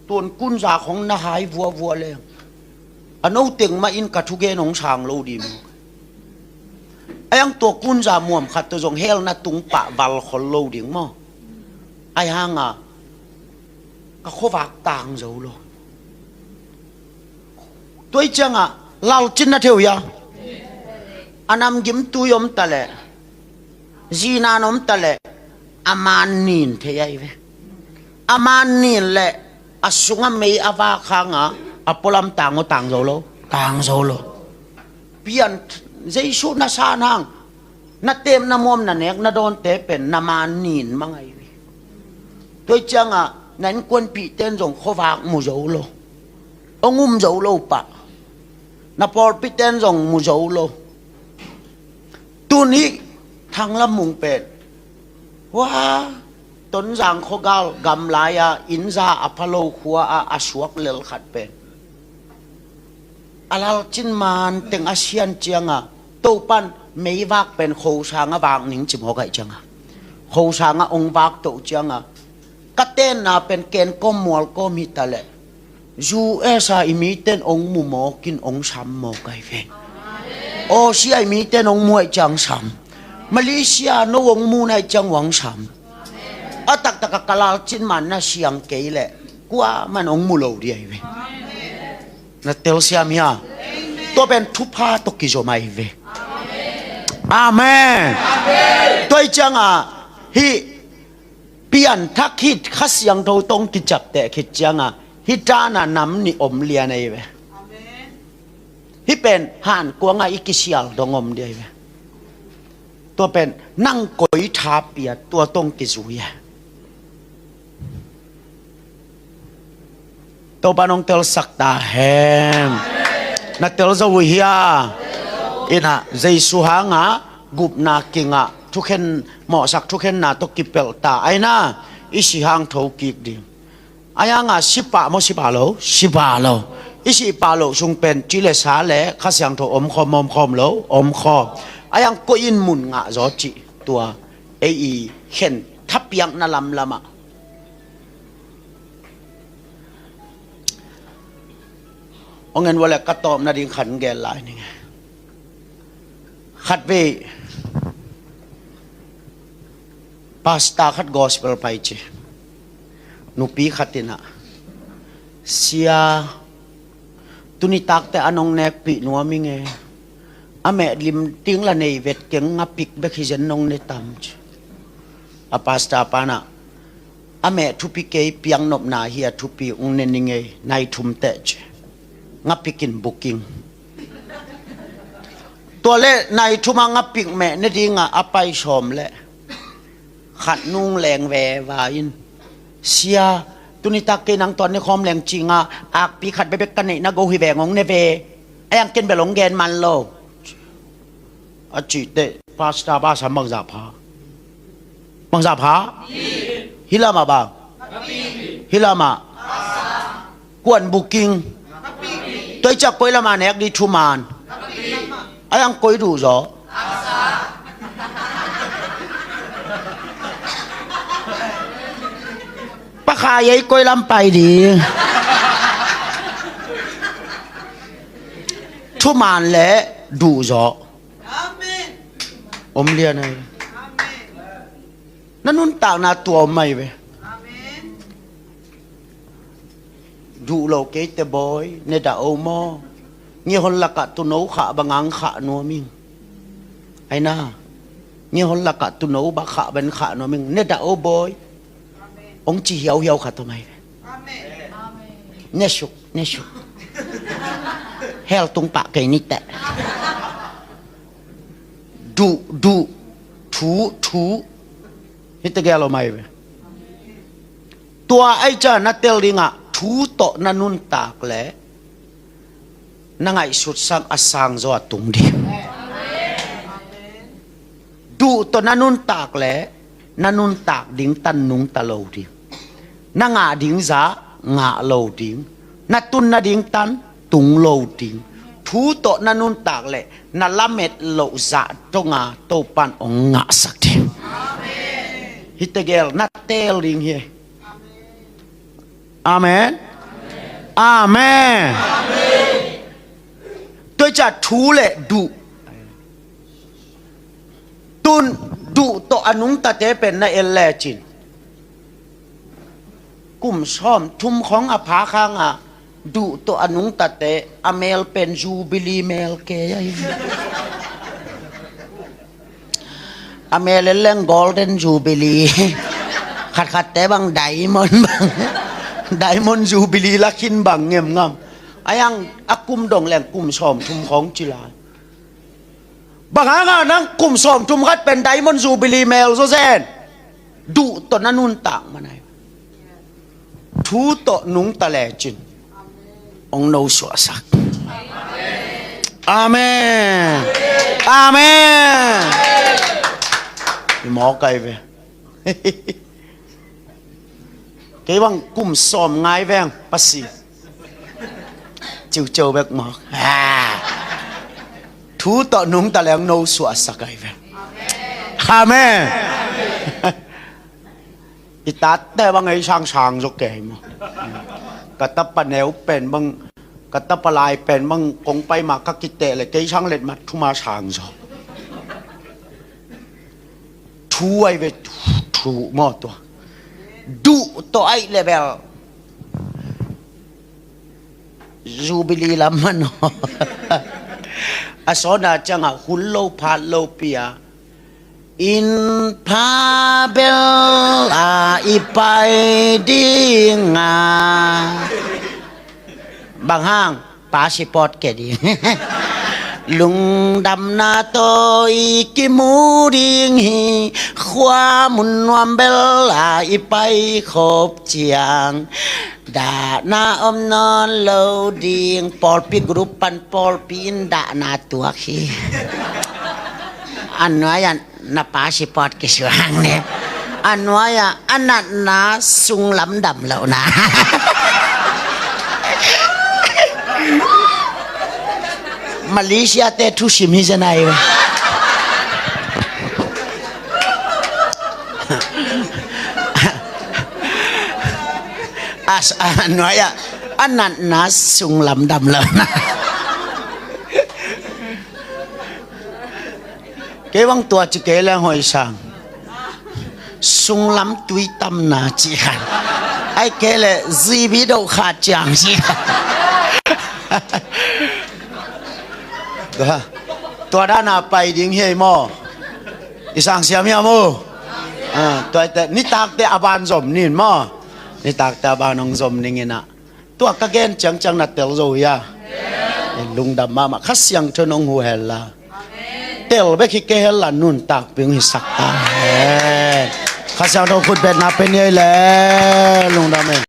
ตุนกุญจาของนาหายวัวเลยอันเอาเต็งมาอินกระทุเกนของช่างโลดีมั้งไอ้ยังตัวกุญจามวมขัดตัวจงเฮลนะตุงปะวัลคนโลดิ่งมั้งไอ้ห่างอ่ะก็ขวักต่างเจ้าโลตัวจังอ่ะเราจินนะเทียวยาอันนั้นยิ้มตุยมตะเล่จีนานมตะเล่อามันนินเทียไว้อามันนินเล่อาสุงไม่อาวาขังอ่ะอาพลัมต่างโเจ้าโลต่างเจ้าโลเปลี่ยนเจสุนาสานางนาเต็มนามอมนาเนกนาโดนเตเป็นนามานินมังไงวิตัวจังอ่ะนั่นควรปีเต้นจงขวากมูเจ้าโลองุมเจ้าโลปะนาพอปีเต้นจงมูเจ้าโลตัวนี้ทางละมุงเป็ดว่าต้นจางขกาลกำลายอินซาอพโลขัวอาสวกเลลขัดเป็นอาลาจินมันเต็งอาเซียนเจียงอ่ะตัวปันไม่วักเป็นโคชางวางนิ่งจิมหัวไก่จังอ่ะโคชางองวักตัวเจียงอ่ะกัเต้นน่ะเป็นเกณฑ์ก็มัวก็มีตะเล่ยูเอสาอิมิเต้นองมุโมกินองช้ำโมไก่เฟโอเชียมีเต้นองมวยจังช้ำมาเลเซียโนองมูในจังหวังช้ำอัตักตะกกลาจินมันน่ะเสียงเกยเล่กว่ามันองมูโลดีไอ้เวนัเตลเซียมีอ่ะตัวเป็นทุพาตกิโจมาอีเวอาเมนตัวจังอ่ะฮิเปลี่ยนทักฮิตข้าเสียงโทตรงกิจับแต่คิดจังอ่ะฮิตาน่ะน้ำนี่อมเลียนไอ้เวฮิเป็นห่านกวงไอ้กิเชียลดงอมเดียเวตัวเป็นนั่งกอยทาเปียตัวตรงกิจุยตัวปานองเตลสักตาแฮมนัดเตลจะวิเฮียอินะใจสุหางะกุบนากิงะทุกเห็นหมอสักทุกเห็นนาตกิเปลตาไอ้น่ะอิสิหางทกิกดิอายังอ่ะสิบโมสิบาโลอิสิปาโลจงเป็นจิเลสาเลข้าเสียงโทอมคอมโลอมคอ ayang ko in mun nga zo chi tua ei khen thap yang na lam lama ongen wala katom na ding khan gel lai ni khat ve pasta khat gospel pai chi nupi khatina sia tuni tak te anong nek pi nuami nge ame lim ting la nei vet keng ngapik be khizen nong ne tam ch a pasta pana ame thupi ke piang nop na hia thupi ung ne ninge nai thum te ch ngapikin bookingตัวเล่ในทุมังงับปิกแม่นี่ดีงะอภัยชมเละขัดนุ่งแรงแววายินเสียตุนิตาเกนังตอนนี้คอมแรงจริงอ่ะอักปีขัดไปเป็นกันนี่นะโกหิแวงงเนเวไอ้ยังกินไปหลงแกนมันโลอาจิเตพาสตาบาสามังซาพามังซาพาฮิลามาบางฮิลามากวนบุกิงตัวจักไปละมาเนกดีทุมานayang koi du zo pa khayai koi lam pai di thu man le du zo amen om lia này amen nanun ta na tua mai ve amen du lo ke te boy ne da o mo nhiều hơn là cả tu nấu khả bằng ngang khả nó mình ai na nhiều hơn là cả tu nấu bằng khả bên khả nó mình nên đã ô boy ông chỉ hiểu hiểu khả tụi mày nè sụp heo tung bạc cái nít tệ đủ thú hết tất cả lo mày về tua ai cha na tel đi ngạ thú to na nun tạc lẽ nangai sut sang asang zo atung di du to nanun tak le nanun tak ding tan nung ta lo di nanga ding za nga lo ding na tun na ding tan tung lo ding thu to nanun tak le na lamet lo za to nga to pan ong nga sak di hitegel na tel ding he amen amen tôi chả thú lệ đủ tun đủ to anung ta te pen na el le chin kum som thum khong a pha khang a đủ to anung ta te amel pen jubilee mel ke ya amel leng golden jubilee khat khat te bang diamond jubilee la khin bang ngem ngam ayang akum dong leng kum som thum khong chila bang nga nang kum som thum khat pen diamond jubilee mel zo zen du to nanun tang manai thu to nung ta le chin ong no so sak amen amen mo kai ve cái bang kum som ngai veng pasi chiều chiều bạc mọc thú tọ nung ta leng nô sủa sắc ai vậy amen itat te bang ai sang sang zo ke mo kata panel pen bang kata palai pen bang kong pai ma ka kite le ke sang let mat thuma sang zo thu ai ve thu mo to du to ai level jubilee laman asona changa hullo phalo pia in pabel a ipai dinga bang hang passport ke di lung đam na tôi ki mu ding hi khwa mun wam bel a ipai khop chiang đã na om non lâu điên Paul pi group pan Paul pin đã na tua khi anh nói na passport cái số hàng này anh nói anh na sung lắm đầm lậu na Malaysia te thu sim hi janai น้อยอะอันนั้นนะสุงลำดำเลยนะเกวังตัวจะเกแล้วหอยสังสุงลำตุยตำนาจีฮันไอ้เกลจีบีโดขาดจังจีก็ตัวด้านหน้าไปดิ้งเฮยมออีสังเสียมีอโมตัวแต่นี่ตากแต่อาบานสมนี่มอนี่ตากแต่อาบานองสมนี่ไงนะตัวกะเกนจังนัดเตลโซยาลุงดำมาขัดเสียงเธอนองหูเฮล่าเตลเบคิเกเฮล่านุ่นตากเป็นหิสักตาข้าเจ้าต้องพูดเป็นนับเป็นยัยแหละลุงดำเอง